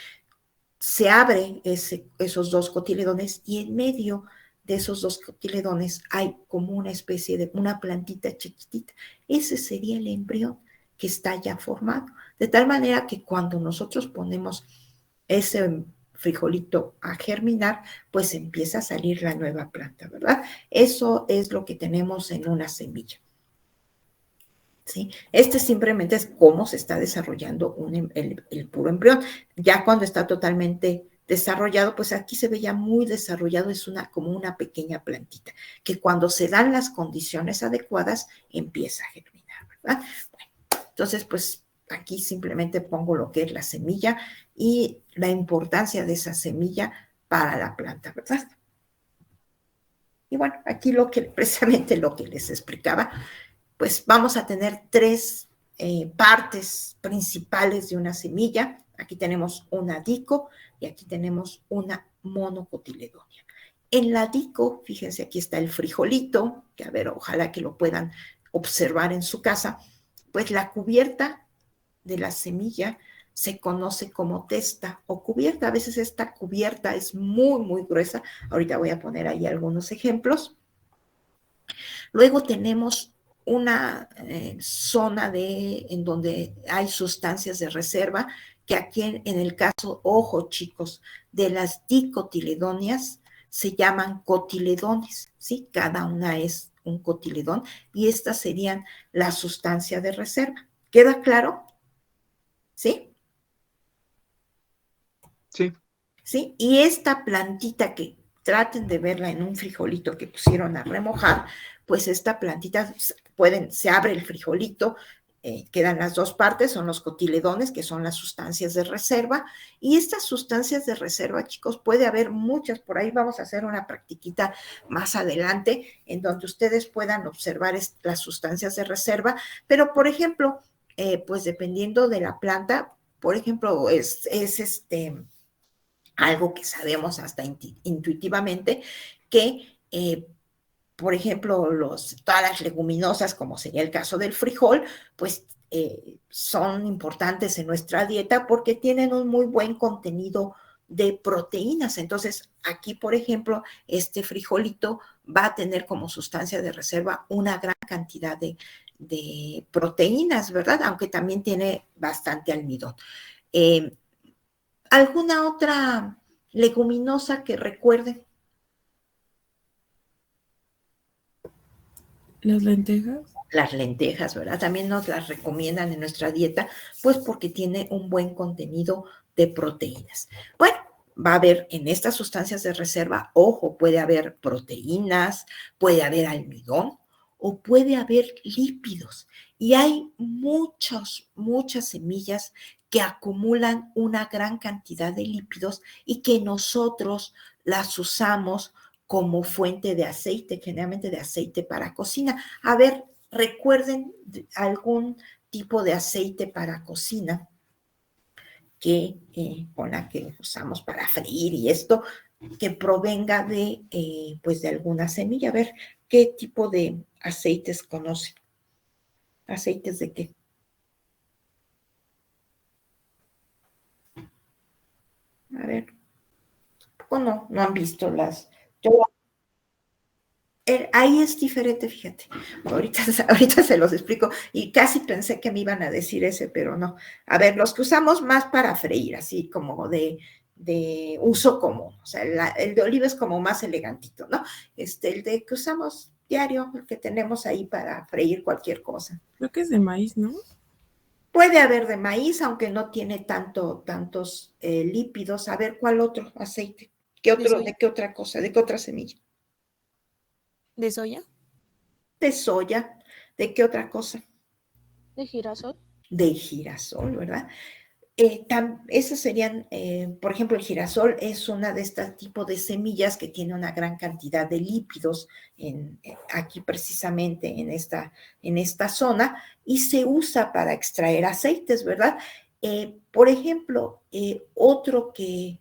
Se abre esos dos cotiledones y en medio de esos dos cotiledones hay como una especie de una plantita chiquitita. Ese sería el embrión que está ya formado. De tal manera que cuando nosotros ponemos ese frijolito a germinar, pues empieza a salir la nueva planta, ¿verdad? Eso es lo que tenemos en una semilla. ¿Sí? Este simplemente es cómo se está desarrollando el puro embrión. Ya cuando está totalmente desarrollado, pues aquí se ve ya muy desarrollado, es como una pequeña plantita, que cuando se dan las condiciones adecuadas, empieza a germinar, ¿verdad? Bueno, entonces, pues aquí simplemente pongo lo que es la semilla y la importancia de esa semilla para la planta, ¿verdad? Y bueno, aquí precisamente lo que les explicaba, pues vamos a tener tres partes principales de una semilla. Aquí tenemos una dico y aquí tenemos una monocotiledonia. En la dico, fíjense, aquí está el frijolito, que a ver, ojalá que lo puedan observar en su casa, pues la cubierta de la semilla se conoce como testa o cubierta. A veces esta cubierta es muy, muy gruesa. Ahorita voy a poner ahí algunos ejemplos. Luego tenemos una zona en donde hay sustancias de reserva, que aquí en el caso, ojo chicos, de las dicotiledonias se llaman cotiledones, ¿sí? Cada una es un cotiledón y estas serían la sustancia de reserva. ¿Queda claro? ¿Sí? Sí. ¿Sí? Y esta plantita que traten de verla en un frijolito que pusieron a remojar, pues esta plantita se abre el frijolito, quedan las dos partes, son los cotiledones, que son las sustancias de reserva, y estas sustancias de reserva, chicos, puede haber muchas, por ahí vamos a hacer una practiquita más adelante, en donde ustedes puedan observar las sustancias de reserva, pero por ejemplo, pues dependiendo de la planta, por ejemplo, es algo que sabemos hasta intuitivamente, que, por ejemplo, todas las leguminosas, como sería el caso del frijol, pues son importantes en nuestra dieta porque tienen un muy buen contenido de proteínas. Entonces, aquí, por ejemplo, este frijolito va a tener como sustancia de reserva una gran cantidad de proteínas, ¿verdad? Aunque también tiene bastante almidón. ¿Alguna otra leguminosa que recuerden? Las lentejas. Las lentejas, ¿verdad? También nos las recomiendan en nuestra dieta, pues porque tiene un buen contenido de proteínas. Bueno, va a haber en estas sustancias de reserva, ojo, puede haber proteínas, puede haber almidón o puede haber lípidos. Y hay muchas semillas que acumulan una gran cantidad de lípidos y que nosotros las usamos como fuente de aceite, generalmente de aceite para cocina. A ver, recuerden algún tipo de aceite para cocina con la que usamos para freír y esto, que provenga pues de alguna semilla. A ver, ¿qué tipo de aceites conocen? ¿Aceites de qué? poco no han visto las... Ahí es diferente, fíjate. Ahorita se los explico y casi pensé que me iban a decir ese, pero no. A ver, los que usamos más para freír, así como de uso común. O sea, el de oliva es como más elegantito, ¿no? El de que usamos diario, el que tenemos ahí para freír cualquier cosa. Creo que es de maíz, ¿no? Puede haber de maíz, aunque no tiene tantos lípidos. A ver, ¿cuál otro aceite? ¿De qué otra cosa? ¿De qué otra semilla? ¿De soya? De soya. ¿De qué otra cosa? ¿De girasol? De girasol, ¿verdad? Esas serían, por ejemplo, el girasol es una de este tipo de semillas que tiene una gran cantidad de lípidos aquí precisamente en esta zona y se usa para extraer aceites, ¿verdad? Por ejemplo, otro que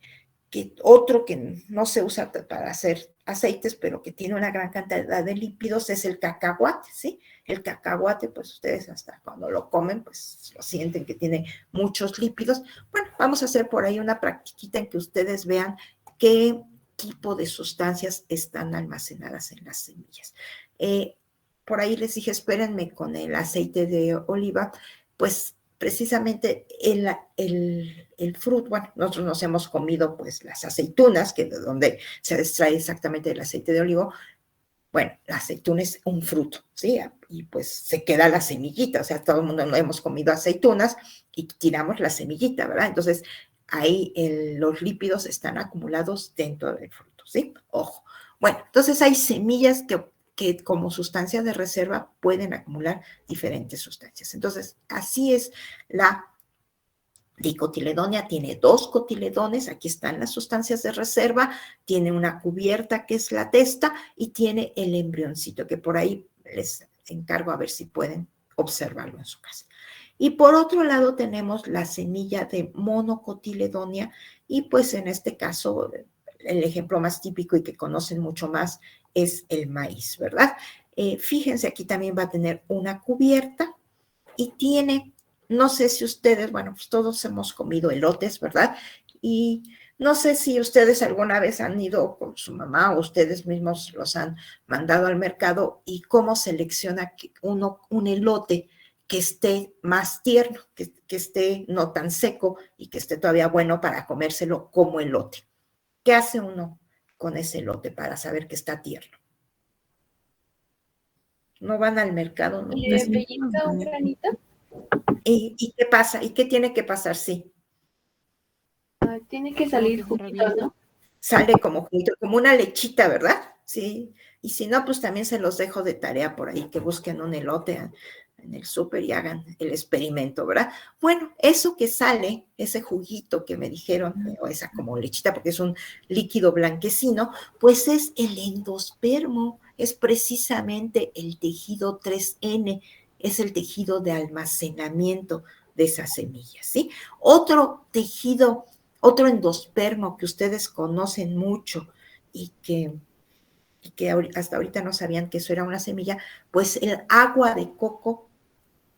no se usa para hacer aceites, pero que tiene una gran cantidad de lípidos es el cacahuate, ¿sí? El cacahuate, pues ustedes hasta cuando lo comen, pues lo sienten que tiene muchos lípidos. Bueno, vamos a hacer por ahí una practiquita en que ustedes vean qué tipo de sustancias están almacenadas en las semillas. Por ahí les dije, espérenme con el aceite de oliva, pues precisamente el fruto, bueno, nosotros nos hemos comido pues las aceitunas, que de donde se extrae exactamente el aceite de olivo. Bueno, la aceituna es un fruto, ¿sí? Y pues se queda la semillita, o sea, todo el mundo no hemos comido aceitunas y tiramos la semillita, ¿verdad? Entonces, ahí los lípidos están acumulados dentro del fruto, ¿sí? Ojo. Bueno, entonces hay semillas que como sustancia de reserva pueden acumular diferentes sustancias. Entonces, así es la dicotiledonia, tiene 2 cotiledones, aquí están las sustancias de reserva, tiene una cubierta que es la testa y tiene el embrioncito, que por ahí les encargo a ver si pueden observarlo en su casa. Y por otro lado tenemos la semilla de monocotiledonia y pues en este caso el ejemplo más típico y que conocen mucho más es el maíz, ¿verdad? Fíjense, aquí también va a tener una cubierta y tiene, no sé si ustedes, bueno, pues todos hemos comido elotes, ¿verdad? Y no sé si ustedes alguna vez han ido con su mamá o ustedes mismos los han mandado al mercado y cómo selecciona uno un elote que esté más tierno, que esté no tan seco y que esté todavía bueno para comérselo como elote. ¿Qué hace uno con ese elote para saber que está tierno? No van al mercado, ¿no? ¿Le pellizca un granito? ¿Y qué pasa? ¿Y qué tiene que pasar? Sí. Tiene que salir juguito, ¿no? Sale como juguito, como una lechita, ¿verdad? Sí. Y si no, pues también se los dejo de tarea por ahí, que busquen un elote en el súper y hagan el experimento, ¿verdad? Bueno, eso que sale, ese juguito que me dijeron, o esa como lechita, porque es un líquido blanquecino, pues es el endospermo, es precisamente el tejido 3N, es el tejido de almacenamiento de esas semillas, ¿sí? Otro tejido, otro endospermo que ustedes conocen mucho y que hasta ahorita no sabían que eso era una semilla, pues el agua de coco,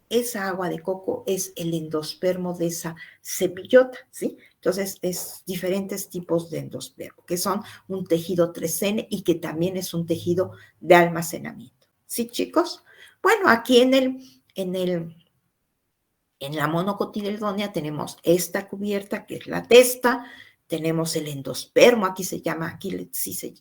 esa agua de coco es el endospermo de esa semillota, ¿sí? Entonces, es diferentes tipos de endospermo, que son un tejido 3N y que también es un tejido de almacenamiento. ¿Sí, chicos? Bueno, aquí en la monocotiledonia tenemos esta cubierta, que es la testa, tenemos el endospermo, aquí sí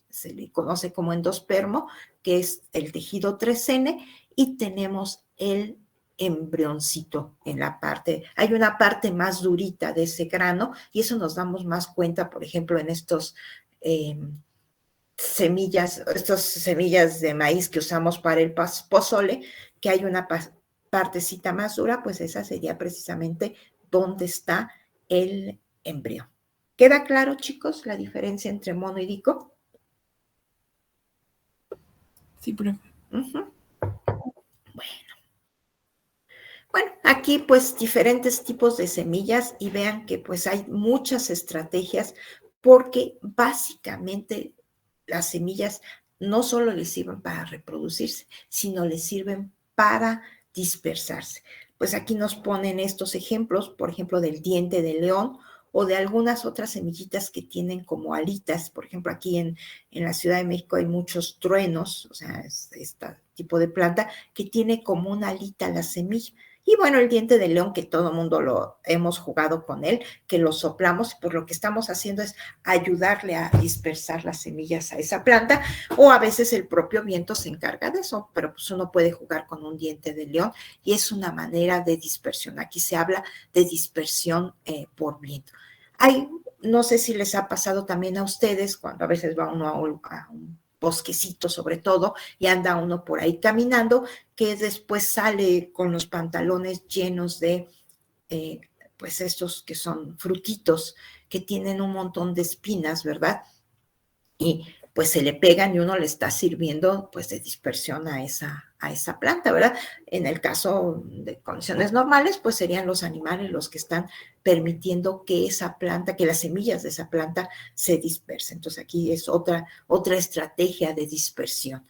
se le conoce como endospermo, que es el tejido 3N, y tenemos el embrioncito en la parte, hay una parte más durita de ese grano, y eso nos damos más cuenta, por ejemplo, en estas semillas de maíz que usamos para el pozole, que hay una partecita más dura, pues esa sería precisamente donde está el embrión. ¿Queda claro, chicos, la diferencia entre mono y dico? Sí, profe. Bueno, aquí pues diferentes tipos de semillas y vean que pues hay muchas estrategias porque básicamente las semillas no solo les sirven para reproducirse, sino les sirven para dispersarse. Pues aquí nos ponen estos ejemplos, por ejemplo, del diente de león o de algunas otras semillitas que tienen como alitas. Por ejemplo, aquí en la Ciudad de México hay muchos truenos, o sea, es este tipo de planta que tiene como una alita la semilla. Y bueno, el diente de león, que todo el mundo lo hemos jugado con él, que lo soplamos, pues lo que estamos haciendo es ayudarle a dispersar las semillas a esa planta, o a veces el propio viento se encarga de eso, pero pues uno puede jugar con un diente de león y es una manera de dispersión. Aquí se habla de dispersión por viento. No sé si les ha pasado también a ustedes, cuando a veces va uno a un bosquecito sobre todo, y anda uno por ahí caminando, que después sale con los pantalones llenos de, pues estos que son frutitos, que tienen un montón de espinas, ¿verdad? Y pues se le pegan y uno le está sirviendo pues de dispersión a esa planta, ¿verdad? En el caso de condiciones normales, pues serían los animales los que están permitiendo que esa planta, que las semillas de esa planta se dispersen. Entonces aquí es otra estrategia de dispersión.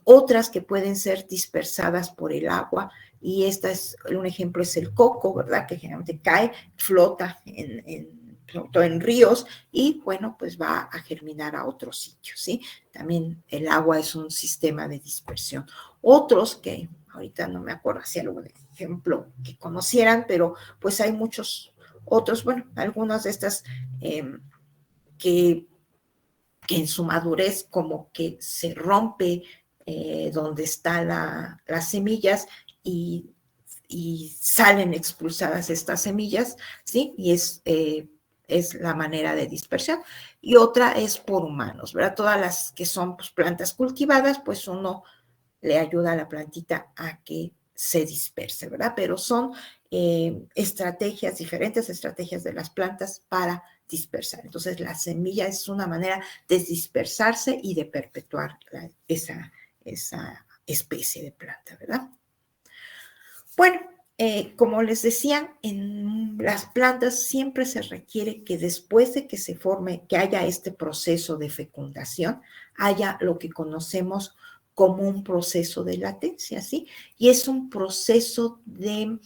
Otras que pueden ser dispersadas por el agua, y un ejemplo es el coco, ¿verdad? Que generalmente cae, flota en ríos y bueno, pues va a germinar a otros sitios, ¿sí? También el agua es un sistema de dispersión. Otros que ahorita no me acuerdo si algún ejemplo que conocieran, pero pues hay muchos otros, bueno, algunas de estas que en su madurez como que se rompe donde están las semillas y salen expulsadas estas semillas, ¿sí? Y es la manera de dispersión. Y otra es por humanos, ¿verdad? Todas las que son pues, plantas cultivadas, pues uno le ayuda a la plantita a que se disperse, ¿verdad? Pero son diferentes estrategias de las plantas para dispersar. Entonces, la semilla es una manera de dispersarse y de perpetuar esa especie de planta, ¿verdad? Bueno, como les decía, en las plantas siempre se requiere que después de que se forme, que haya este proceso de fecundación, haya lo que conocemos como un proceso de latencia, ¿sí? Y es un proceso de,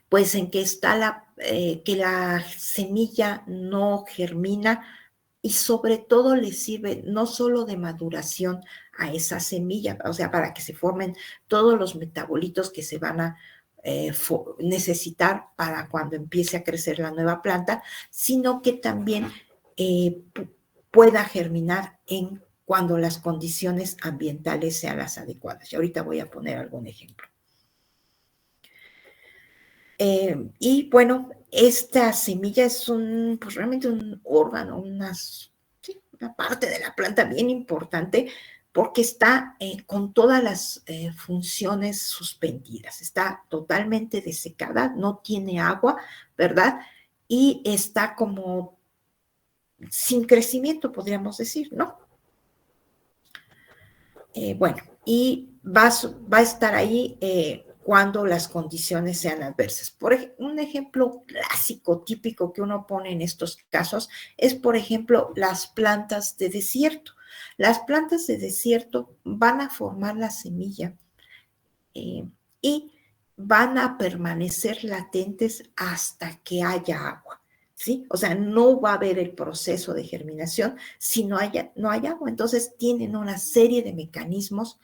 pues en que está que la semilla no germina y sobre todo le sirve no solo de maduración a esa semilla, o sea, para que se formen todos los metabolitos que se van a necesitar para cuando empiece a crecer la nueva planta, sino que también pueda germinar cuando las condiciones ambientales sean las adecuadas. Y ahorita voy a poner algún ejemplo. Y bueno, esta semilla es pues realmente un órgano, una parte de la planta bien importante porque está con todas las funciones suspendidas, está totalmente desecada, no tiene agua, ¿verdad? Y está como sin crecimiento, podríamos decir, ¿no? Bueno, y va a estar ahí cuando las condiciones sean adversas. Un ejemplo clásico, típico que uno pone en estos casos es, por ejemplo, las plantas de desierto. Las plantas de desierto van a formar la semilla y van a permanecer latentes hasta que haya agua. ¿Sí? O sea, no va a haber el proceso de germinación si no hay agua. Entonces, tienen una serie de mecanismos,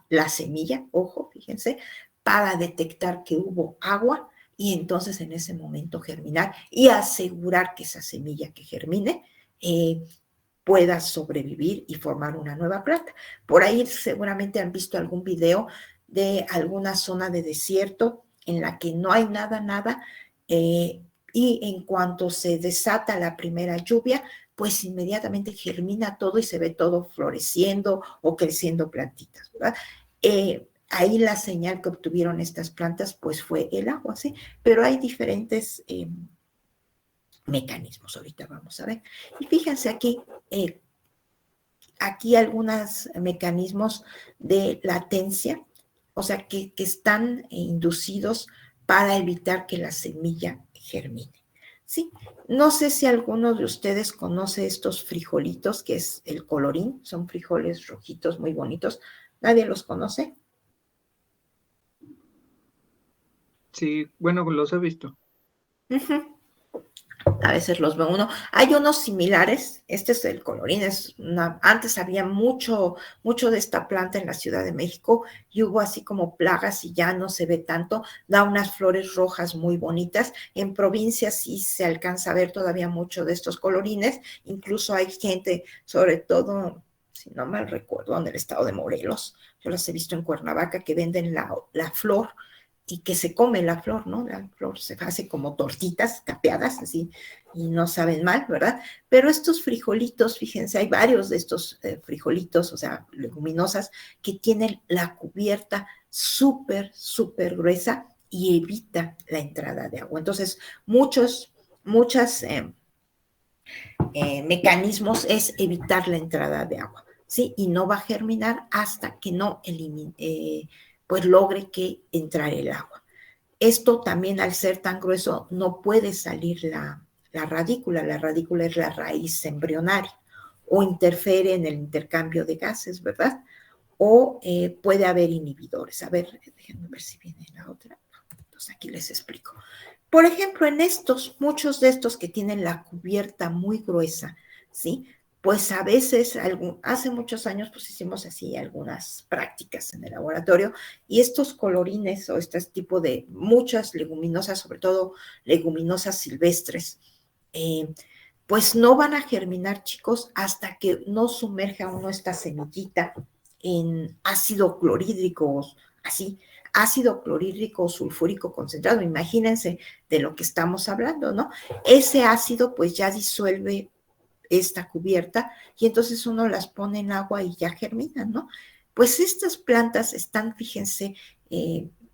la semilla, ojo, fíjense, para detectar que hubo agua y entonces en ese momento germinar y asegurar que esa semilla que germine pueda sobrevivir y formar una nueva planta. Por ahí seguramente han visto algún video de alguna zona de desierto en la que no hay nada, y en cuanto se desata la primera lluvia, pues inmediatamente germina todo y se ve todo floreciendo o creciendo plantitas, ¿verdad? Ahí la señal que obtuvieron estas plantas, pues fue el agua, ¿sí? Pero hay diferentes mecanismos, ahorita vamos a ver. Y fíjense aquí algunos mecanismos de latencia, o sea, que están inducidos para evitar que la semilla germine. Sí, no sé si alguno de ustedes conoce estos frijolitos, que es el colorín, son frijoles rojitos muy bonitos. ¿Nadie los conoce? Sí, bueno, los he visto. Ujú. A veces los ve uno. Hay unos similares, este es el colorín, antes había mucho de esta planta en la Ciudad de México y hubo así como plagas y ya no se ve tanto, da unas flores rojas muy bonitas. En provincias sí se alcanza a ver todavía mucho de estos colorines, incluso hay gente, sobre todo, si no mal recuerdo, en el estado de Morelos, yo las he visto en Cuernavaca, que venden la flor y que se come la flor, ¿no? La flor se hace como tortitas capeadas, así, y no saben mal, ¿verdad? Pero estos frijolitos, fíjense, hay varios de estos frijolitos, o sea, leguminosas, que tienen la cubierta súper gruesa y evita la entrada de agua. Entonces, muchos mecanismos es evitar la entrada de agua, ¿sí? Y no va a germinar hasta que no pues logre que entrar el agua. Esto también, al ser tan grueso, no puede salir la radícula. La radícula es la raíz embrionaria o interfiere en el intercambio de gases, ¿verdad? O puede haber inhibidores. A ver, déjenme ver si viene la otra. Entonces aquí les explico. Por ejemplo, en muchos de estos que tienen la cubierta muy gruesa, ¿sí? Pues a veces, hace muchos años, pues hicimos así algunas prácticas en el laboratorio y estos colorines o este tipo de muchas leguminosas, sobre todo leguminosas silvestres, pues no van a germinar, chicos, hasta que no sumerja uno esta semillita en ácido clorhídrico, así, ácido clorhídrico sulfúrico concentrado. Imagínense de lo que estamos hablando, ¿no? Ese ácido pues ya disuelve esta cubierta y entonces uno las pone en agua y ya germinan, ¿no? Pues estas plantas están, fíjense,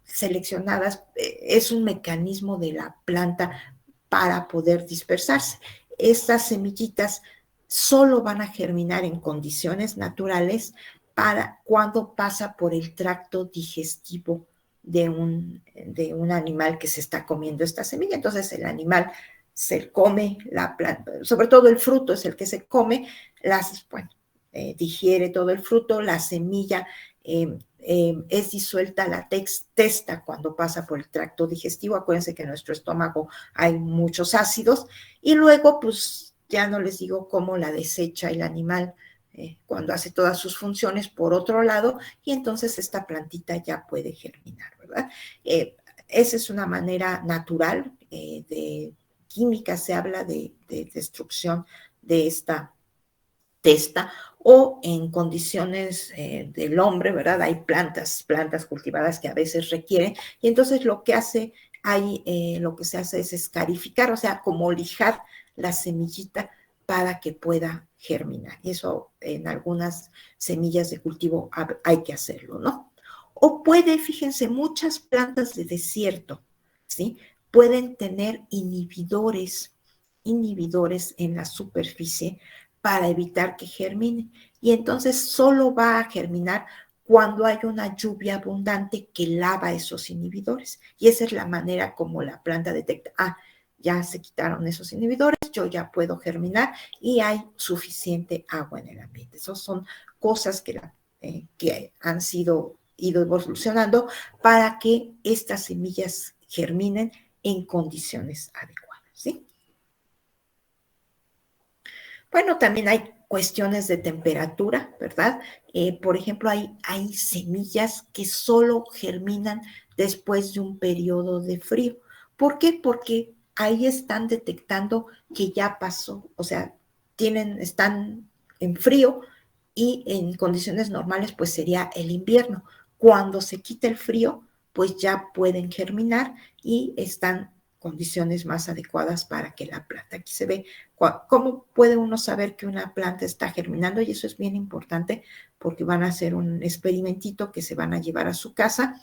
seleccionadas, es un mecanismo de la planta para poder dispersarse. Estas semillitas solo van a germinar en condiciones naturales para cuando pasa por el tracto digestivo de un animal que se está comiendo esta semilla. Entonces el animal se come la planta, sobre todo el fruto es el que se come, digiere todo el fruto, la semilla es disuelta la testa cuando pasa por el tracto digestivo. Acuérdense que en nuestro estómago hay muchos ácidos y luego pues ya no les digo cómo la desecha el animal cuando hace todas sus funciones por otro lado y entonces esta plantita ya puede germinar, ¿verdad? Esa es una manera natural de química, se habla de destrucción de esta testa o en condiciones del hombre, ¿verdad? Hay plantas cultivadas que a veces requieren y entonces lo que se hace es escarificar, o sea, como lijar la semillita para que pueda germinar. Y eso en algunas semillas de cultivo hay que hacerlo, ¿no? O fíjense, muchas plantas de desierto, ¿sí? Pueden tener inhibidores en la superficie para evitar que germine. Y entonces solo va a germinar cuando hay una lluvia abundante que lava esos inhibidores. Y esa es la manera como la planta detecta, ya se quitaron esos inhibidores, yo ya puedo germinar y hay suficiente agua en el ambiente. Esas son cosas que han ido evolucionando para que estas semillas germinen en condiciones adecuadas, ¿sí? Bueno, también hay cuestiones de temperatura, ¿verdad? Por ejemplo, hay semillas que solo germinan después de un periodo de frío. ¿Por qué? Porque ahí están detectando que ya pasó, o sea, están en frío y en condiciones normales pues sería el invierno. Cuando se quita el frío, pues ya pueden germinar y están condiciones más adecuadas para que la planta, aquí se ve cómo puede uno saber que una planta está germinando, y eso es bien importante porque van a hacer un experimentito que se van a llevar a su casa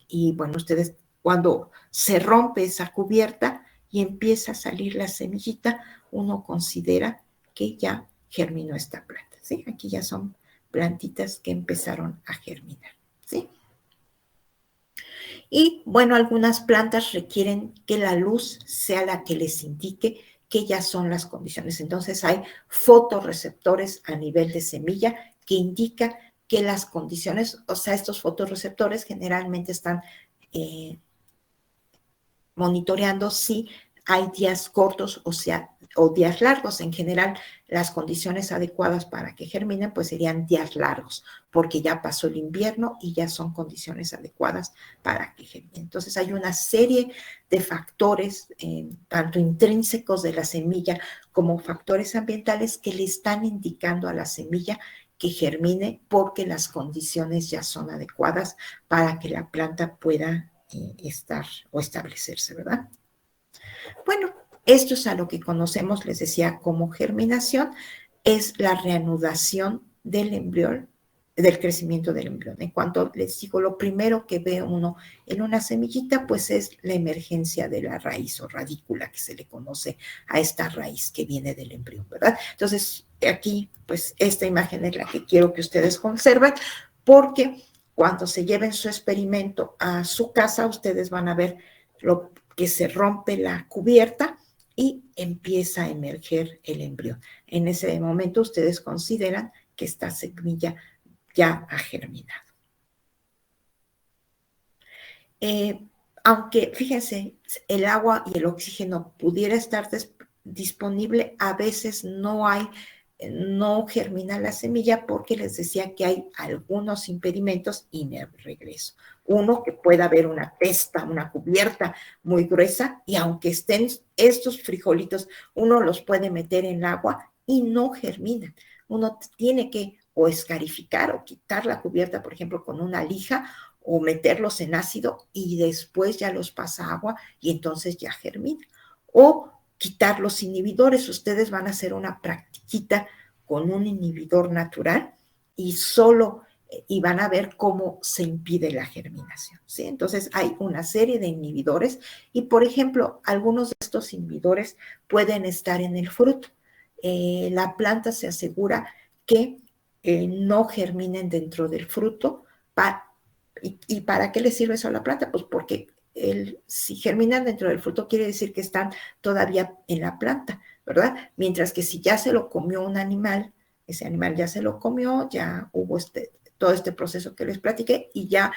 y bueno, ustedes cuando se rompe esa cubierta y empieza a salir la semillita, uno considera que ya germinó esta planta, ¿sí? Aquí ya son plantitas que empezaron a germinar, ¿sí? Y bueno, algunas plantas requieren que la luz sea la que les indique que ya son las condiciones. Entonces hay fotorreceptores a nivel de semilla que indican que las condiciones, o sea, estos fotorreceptores generalmente están monitoreando si hay días cortos, o sea, o días largos. En general, las condiciones adecuadas para que germinen, pues serían días largos, porque ya pasó el invierno y ya son condiciones adecuadas para que germinen. Entonces, hay una serie de factores, tanto intrínsecos de la semilla como factores ambientales, que le están indicando a la semilla que germine, porque las condiciones ya son adecuadas para que la planta pueda estar o establecerse, ¿verdad? Bueno, esto es a lo que conocemos, les decía, como germinación, es la reanudación del embrión, del crecimiento del embrión. En cuanto les digo, lo primero que ve uno en una semillita, pues es la emergencia de la raíz o radícula, que se le conoce a esta raíz que viene del embrión, ¿verdad? Entonces, aquí, pues esta imagen es la que quiero que ustedes conserven, porque cuando se lleven su experimento a su casa, ustedes van a ver lo que se rompe la cubierta y empieza a emerger el embrión. En ese momento ustedes consideran que esta semilla ya ha germinado. Aunque, fíjense, el agua y el oxígeno pudiera estar disponible, a veces no germina la semilla, porque les decía que hay algunos impedimentos y me regreso. Uno, que pueda haber una testa, una cubierta muy gruesa, y aunque estén estos frijolitos, uno los puede meter en el agua y no germinan. Uno tiene que o escarificar o quitar la cubierta, por ejemplo, con una lija, o meterlos en ácido y después ya los pasa agua y entonces ya germina. O quitar los inhibidores. Ustedes van a hacer una practiquita con un inhibidor natural y van a ver cómo se impide la germinación, ¿sí? Entonces hay una serie de inhibidores y, por ejemplo, algunos de estos inhibidores pueden estar en el fruto. La planta se asegura que no germinen dentro del fruto. ¿Y para qué le sirve eso a la planta? Pues porque si germinan dentro del fruto, quiere decir que están todavía en la planta, ¿verdad? Mientras que si ya se lo comió un animal, ese animal ya se lo comió, ya hubo todo este proceso que les platiqué y ya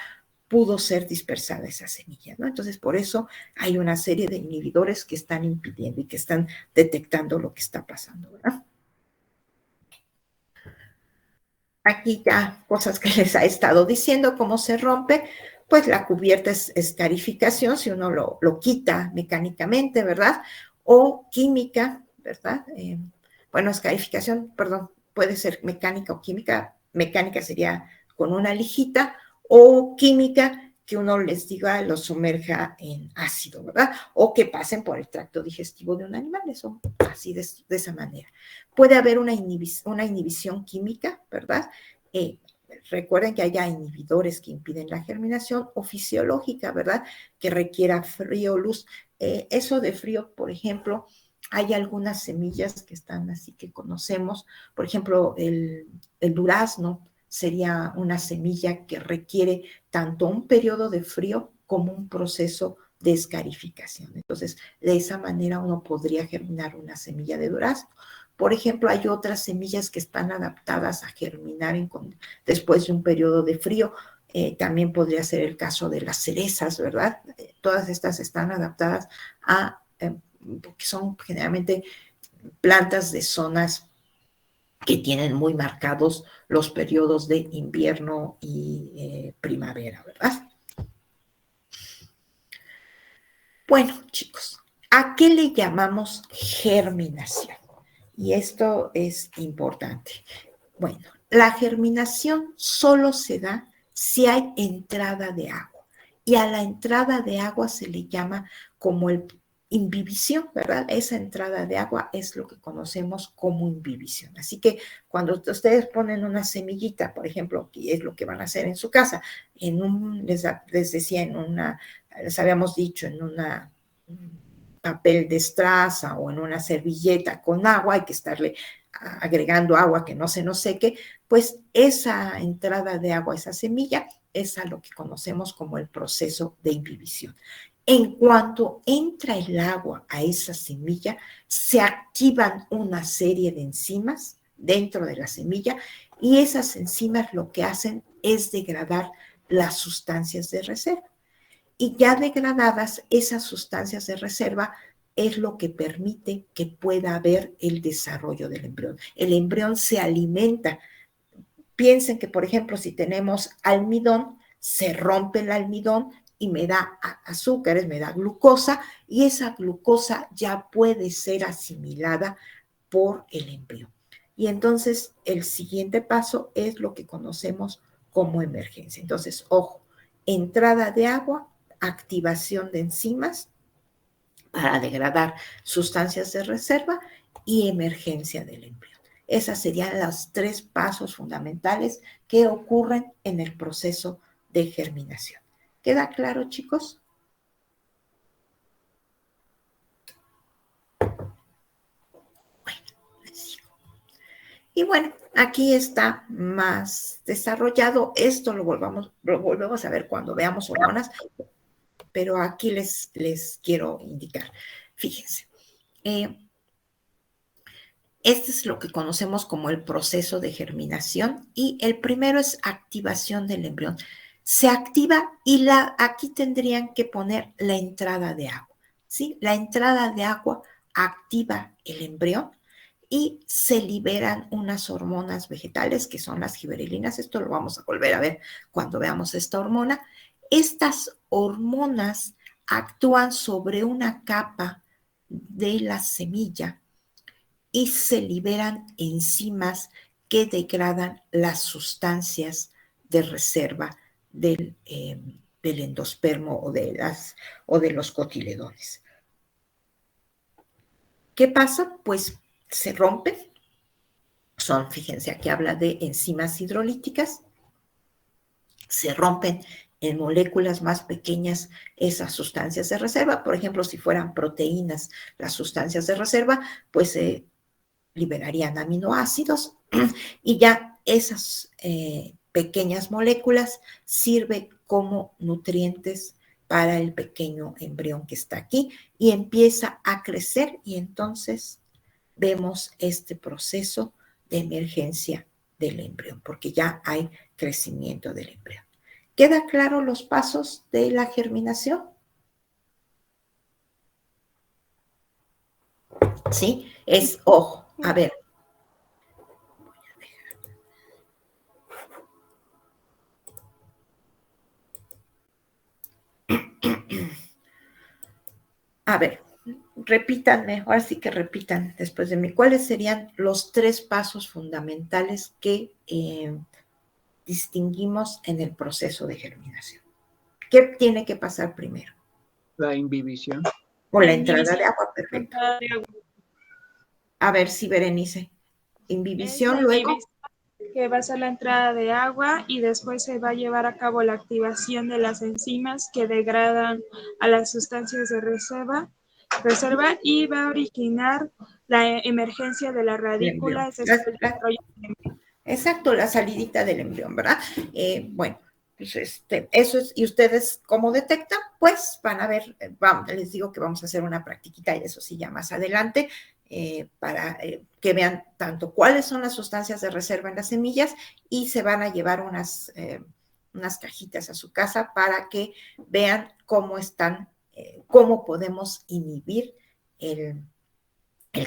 pudo ser dispersada esa semilla, ¿no? Entonces, por eso hay una serie de inhibidores que están impidiendo y que están detectando lo que está pasando, ¿verdad? Aquí ya cosas que les ha estado diciendo, cómo se rompe. Pues la cubierta es escarificación, si uno lo quita mecánicamente, ¿verdad? O química, ¿verdad? Bueno, escarificación, perdón, puede ser mecánica o química. Mecánica sería con una lijita, o química, que uno les diga, lo sumerja en ácido, ¿verdad? O que pasen por el tracto digestivo de un animal, eso así de esa manera. Puede haber una inhibición química, ¿verdad? Recuerden que haya inhibidores que impiden la germinación, o fisiológica, ¿verdad? Que requiera frío, luz. Eso de frío, por ejemplo, hay algunas semillas que están así que conocemos. Por ejemplo, el durazno sería una semilla que requiere tanto un periodo de frío como un proceso de escarificación. Entonces, de esa manera uno podría germinar una semilla de durazno. Por ejemplo, hay otras semillas que están adaptadas a germinar después de un periodo de frío. También podría ser el caso de las cerezas, ¿verdad? Todas estas están adaptadas porque son generalmente plantas de zonas que tienen muy marcados los periodos de invierno y primavera, ¿verdad? Bueno, chicos, ¿a qué le llamamos germinación? Y esto es importante. Bueno, la germinación solo se da si hay entrada de agua. Y a la entrada de agua se le llama como imbibición, ¿verdad? Esa entrada de agua es lo que conocemos como imbibición. Así que cuando ustedes ponen una semillita, por ejemplo, que es lo que van a hacer en su casa, les decía, les habíamos dicho, en una papel de estraza o en una servilleta con agua, hay que estarle agregando agua que no se nos seque, pues esa entrada de agua, esa semilla, es a lo que conocemos como el proceso de imbibición. En cuanto entra el agua a esa semilla, se activan una serie de enzimas dentro de la semilla, y esas enzimas lo que hacen es degradar las sustancias de reserva. Y ya degradadas, esas sustancias de reserva es lo que permite que pueda haber el desarrollo del embrión. El embrión se alimenta. Piensen que, por ejemplo, si tenemos almidón, se rompe el almidón y me da azúcares, me da glucosa, y esa glucosa ya puede ser asimilada por el embrión. Y entonces el siguiente paso es lo que conocemos como emergencia. Entonces, ojo, entrada de agua, activación de enzimas para degradar sustancias de reserva y emergencia del embrión. Esas serían los 3 pasos fundamentales que ocurren en el proceso de germinación. ¿Queda claro, chicos? Bueno, les sigo. Y bueno, aquí está más desarrollado. Esto lo volvemos a ver cuando veamos hormonas, pero aquí les quiero indicar. Fíjense. Este es lo que conocemos como el proceso de germinación y el primero es activación del embrión. Se activa y aquí tendrían que poner la entrada de agua, ¿sí? La entrada de agua activa el embrión y se liberan unas hormonas vegetales que son las giberelinas. Esto lo vamos a volver a ver cuando veamos esta hormona. Estas hormonas actúan sobre una capa de la semilla y se liberan enzimas que degradan las sustancias de reserva del endospermo o de los cotiledones. ¿Qué pasa? Pues se rompen. Fíjense, aquí habla de enzimas hidrolíticas. Se rompen en moléculas más pequeñas esas sustancias de reserva. Por ejemplo, si fueran proteínas las sustancias de reserva, pues se liberarían aminoácidos y ya esas pequeñas moléculas sirven como nutrientes para el pequeño embrión que está aquí y empieza a crecer y entonces vemos este proceso de emergencia del embrión porque ya hay crecimiento del embrión. ¿Queda claro los pasos de la germinación? ¿Sí? Ojo, a ver. A ver, repítanme, ahora sí que repitan después de mí. ¿Cuáles serían los 3 pasos fundamentales que distinguimos en el proceso de germinación? ¿Qué tiene que pasar primero? La inhibición. O la entrada de agua, perfecto. Entrada de agua. A ver si Berenice. Inhibición, Es luego. que va a ser la entrada de agua y después se va a llevar a cabo la activación de las enzimas que degradan a las sustancias de reserva y va a originar la emergencia de la radícula, es decir, el desarrollo del embrión. Exacto, la salidita del embrión, ¿verdad? Bueno, pues eso es, y ustedes, ¿cómo detectan? Pues van a ver, les digo que vamos a hacer una practiquita y eso sí, ya más adelante, para que vean tanto cuáles son las sustancias de reserva en las semillas y se van a llevar unas cajitas a su casa para que vean cómo están, cómo podemos inhibir el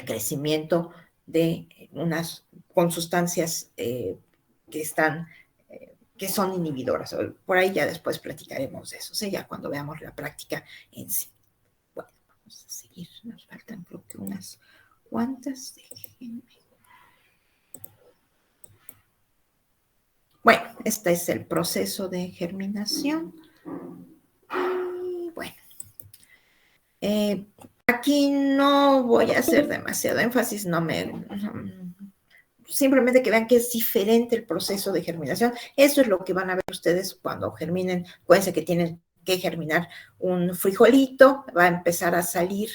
crecimiento de con sustancias que son inhibidoras. Por ahí ya después platicaremos de eso, ¿sí? Ya cuando veamos la práctica en sí. Bueno, vamos a seguir. Nos faltan creo que unas cuantas. Déjenme. Bueno, este es el proceso de germinación. Y bueno, aquí no voy a hacer demasiado énfasis, simplemente que vean que es diferente el proceso de germinación. Eso es lo que van a ver ustedes cuando germinen. Acuérdense que tienen que germinar un frijolito, va a empezar a salir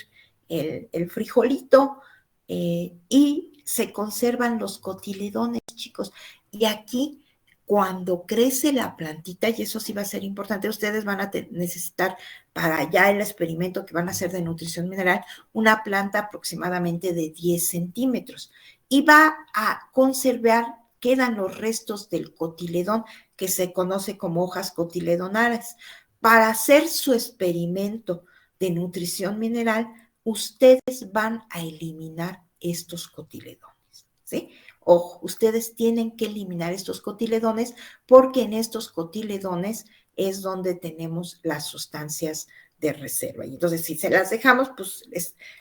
el frijolito y se conservan los cotiledones, chicos. Y aquí, cuando crece la plantita, y eso sí va a ser importante, ustedes van a necesitar para ya el experimento que van a hacer de nutrición mineral, una planta aproximadamente de 10 centímetros. Y va a conservar, quedan los restos del cotiledón, que se conoce como hojas cotiledonales. Para hacer su experimento de nutrición mineral, ustedes van a eliminar estos cotiledones, ¿sí? Ojo, ustedes tienen que eliminar estos cotiledones porque en estos cotiledones es donde tenemos las sustancias de reserva. Y entonces, si se las dejamos, pues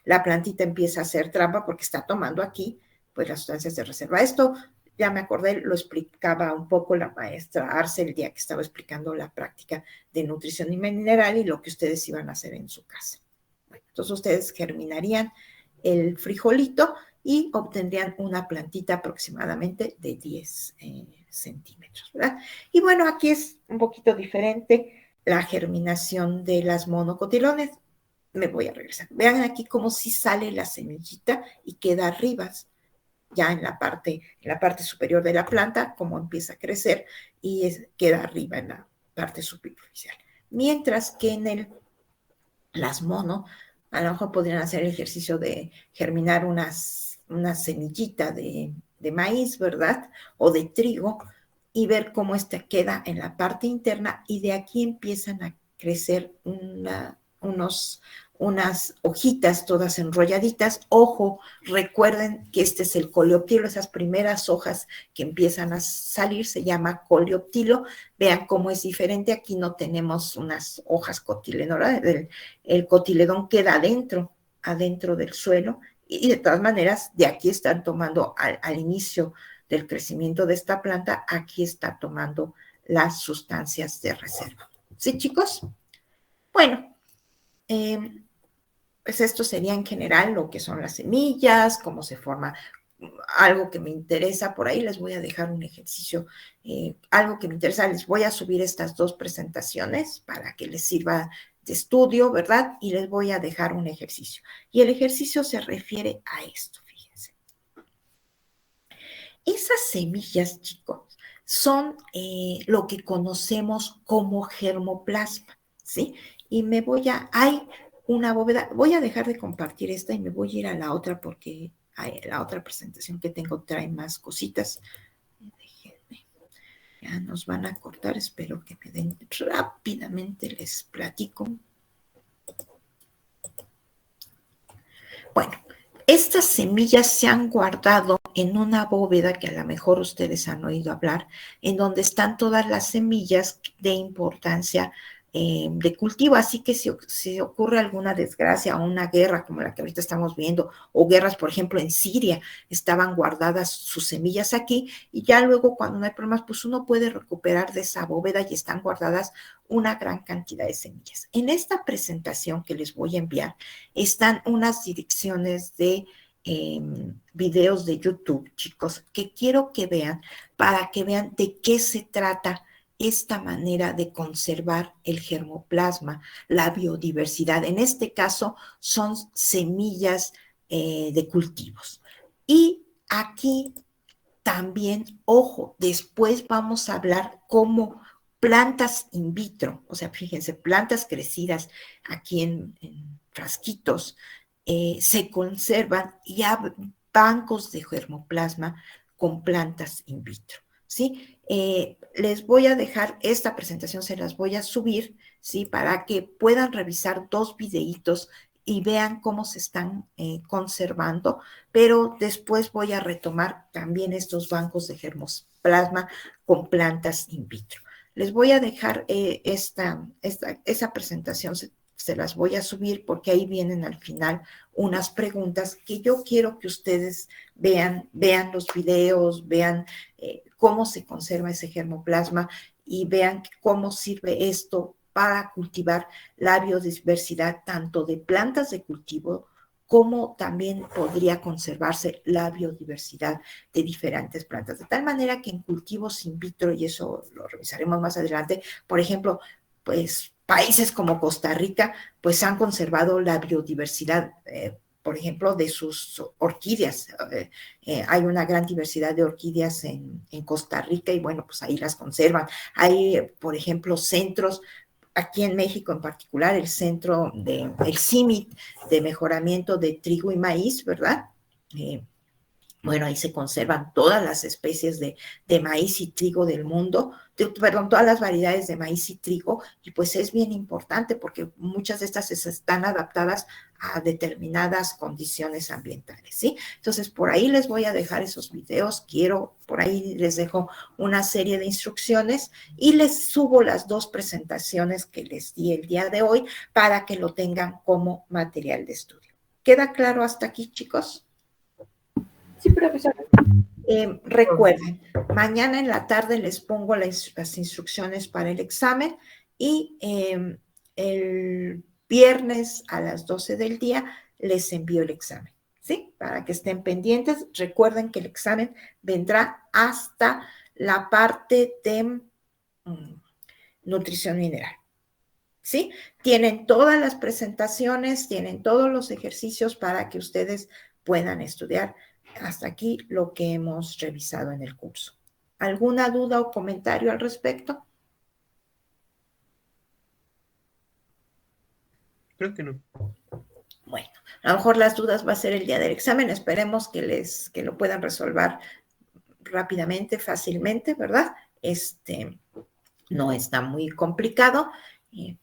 la plantita empieza a hacer trampa porque está tomando aquí, pues, las sustancias de reserva. Esto, ya me acordé, lo explicaba un poco la maestra Arce el día que estaba explicando la práctica de nutrición y mineral y lo que ustedes iban a hacer en su casa. Bueno, entonces ustedes germinarían el frijolito y obtendrían una plantita aproximadamente de 10 centímetros, ¿verdad? Y bueno, aquí es un poquito diferente la germinación de las monocotilones. Me voy a regresar. Vean aquí cómo sí sale la semillita y queda arriba, ya en la parte superior de la planta, cómo empieza a crecer y queda arriba en la parte superficial. Mientras que en las mono, a lo mejor podrían hacer el ejercicio de germinar una semillita de maíz, ¿verdad? O de trigo, y ver cómo esta queda en la parte interna, y de aquí empiezan a crecer unas hojitas todas enrolladitas. Ojo, recuerden que este es el coleoptilo, esas primeras hojas que empiezan a salir se llama coleoptilo. Vean cómo es diferente, aquí no tenemos unas hojas cotiledoras, el cotiledón queda adentro del suelo, y de todas maneras de aquí están tomando al inicio del crecimiento de esta planta, aquí está tomando las sustancias de reserva. ¿Sí, chicos? Bueno, pues esto sería en general lo que son las semillas, cómo se forma. Algo que me interesa, por ahí les voy a dejar un ejercicio, algo que me interesa, les voy a subir estas dos presentaciones para que les sirva de estudio, ¿verdad? Y les voy a dejar un ejercicio. Y el ejercicio se refiere a esto, fíjense. Esas semillas, chicos, son lo que conocemos como germoplasma, ¿sí? Y hay una bóveda, voy a dejar de compartir esta y me voy a ir a la otra porque la otra presentación que tengo trae más cositas. Déjenme, ya nos van a cortar, espero que me den rápidamente, les platico. Bueno, estas semillas se han guardado en una bóveda que a lo mejor ustedes han oído hablar, en donde están todas las semillas de importancia de cultivo. Así que si ocurre alguna desgracia o una guerra como la que ahorita estamos viendo, o guerras, por ejemplo, en Siria, estaban guardadas sus semillas aquí, y ya luego cuando no hay problemas, pues uno puede recuperar de esa bóveda y están guardadas una gran cantidad de semillas. En esta presentación que les voy a enviar están unas direcciones de videos de YouTube, chicos, que quiero que vean para que vean de qué se trata esta manera de conservar el germoplasma, la biodiversidad. En este caso son semillas de cultivos. Y aquí también, ojo, después vamos a hablar cómo plantas in vitro, o sea, fíjense, plantas crecidas aquí en frasquitos, se conservan, y hay bancos de germoplasma con plantas in vitro, ¿sí? Les voy a dejar esta presentación, se las voy a subir, ¿sí? Para que puedan revisar dos videitos y vean cómo se están conservando, pero después voy a retomar también estos bancos de germoplasma con plantas in vitro. Les voy a dejar esa presentación, se las voy a subir porque ahí vienen al final unas preguntas que yo quiero que ustedes vean los videos, vean cómo se conserva ese germoplasma y vean cómo sirve esto para cultivar la biodiversidad tanto de plantas de cultivo como también podría conservarse la biodiversidad de diferentes plantas. De tal manera que en cultivos in vitro, y eso lo revisaremos más adelante, por ejemplo, pues países como Costa Rica, pues han conservado la biodiversidad, por ejemplo, de sus orquídeas. Hay una gran diversidad de orquídeas en Costa Rica y bueno, pues ahí las conservan. Hay, por ejemplo, centros, aquí en México en particular, el centro del CIMIT de mejoramiento de trigo y maíz, ¿verdad? Bueno, ahí se conservan todas las especies de maíz y trigo del mundo, perdón, todas las variedades de maíz y trigo, y pues es bien importante porque muchas de estas están adaptadas a determinadas condiciones ambientales, ¿sí? Entonces, por ahí les voy a dejar esos videos, por ahí les dejo una serie de instrucciones y les subo las 2 presentaciones que les di el día de hoy para que lo tengan como material de estudio. ¿Queda claro hasta aquí, chicos? Sí, profesora. Recuerden, mañana en la tarde les pongo las instrucciones para el examen y el viernes a las 12 del día les envío el examen, ¿sí? Para que estén pendientes. Recuerden que el examen vendrá hasta la parte de nutrición mineral, ¿sí? Tienen todas las presentaciones, tienen todos los ejercicios para que ustedes puedan estudiar hasta aquí lo que hemos revisado en el curso. ¿Alguna duda o comentario al respecto? Creo que no. Bueno, a lo mejor las dudas va a ser el día del examen. Esperemos que lo puedan resolver rápidamente, fácilmente, ¿verdad? No está muy complicado.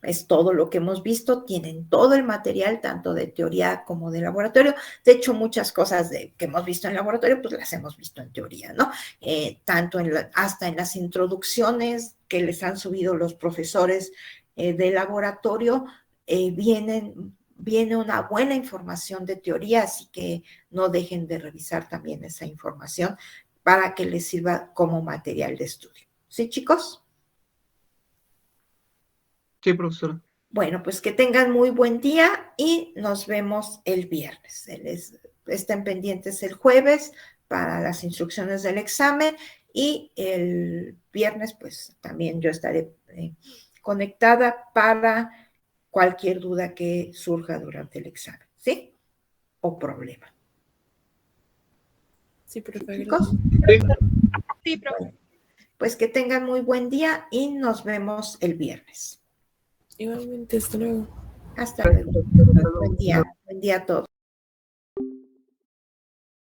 Es todo lo que hemos visto, tienen todo el material, tanto de teoría como de laboratorio. De hecho, muchas cosas que hemos visto en laboratorio, pues las hemos visto en teoría, ¿no? Tanto hasta en las introducciones que les han subido los profesores de laboratorio, viene una buena información de teoría, así que no dejen de revisar también esa información para que les sirva como material de estudio. ¿Sí, chicos? Sí, profesora. Bueno, pues que tengan muy buen día y nos vemos el viernes. Estén pendientes el jueves para las instrucciones del examen y el viernes pues también yo estaré conectada para cualquier duda que surja durante el examen, ¿sí? O problema. Sí, profe. ¿Chicos? Sí, profe. Pues que tengan muy buen día y nos vemos el viernes. Igualmente, hasta luego. Hasta luego. Buen día a todos.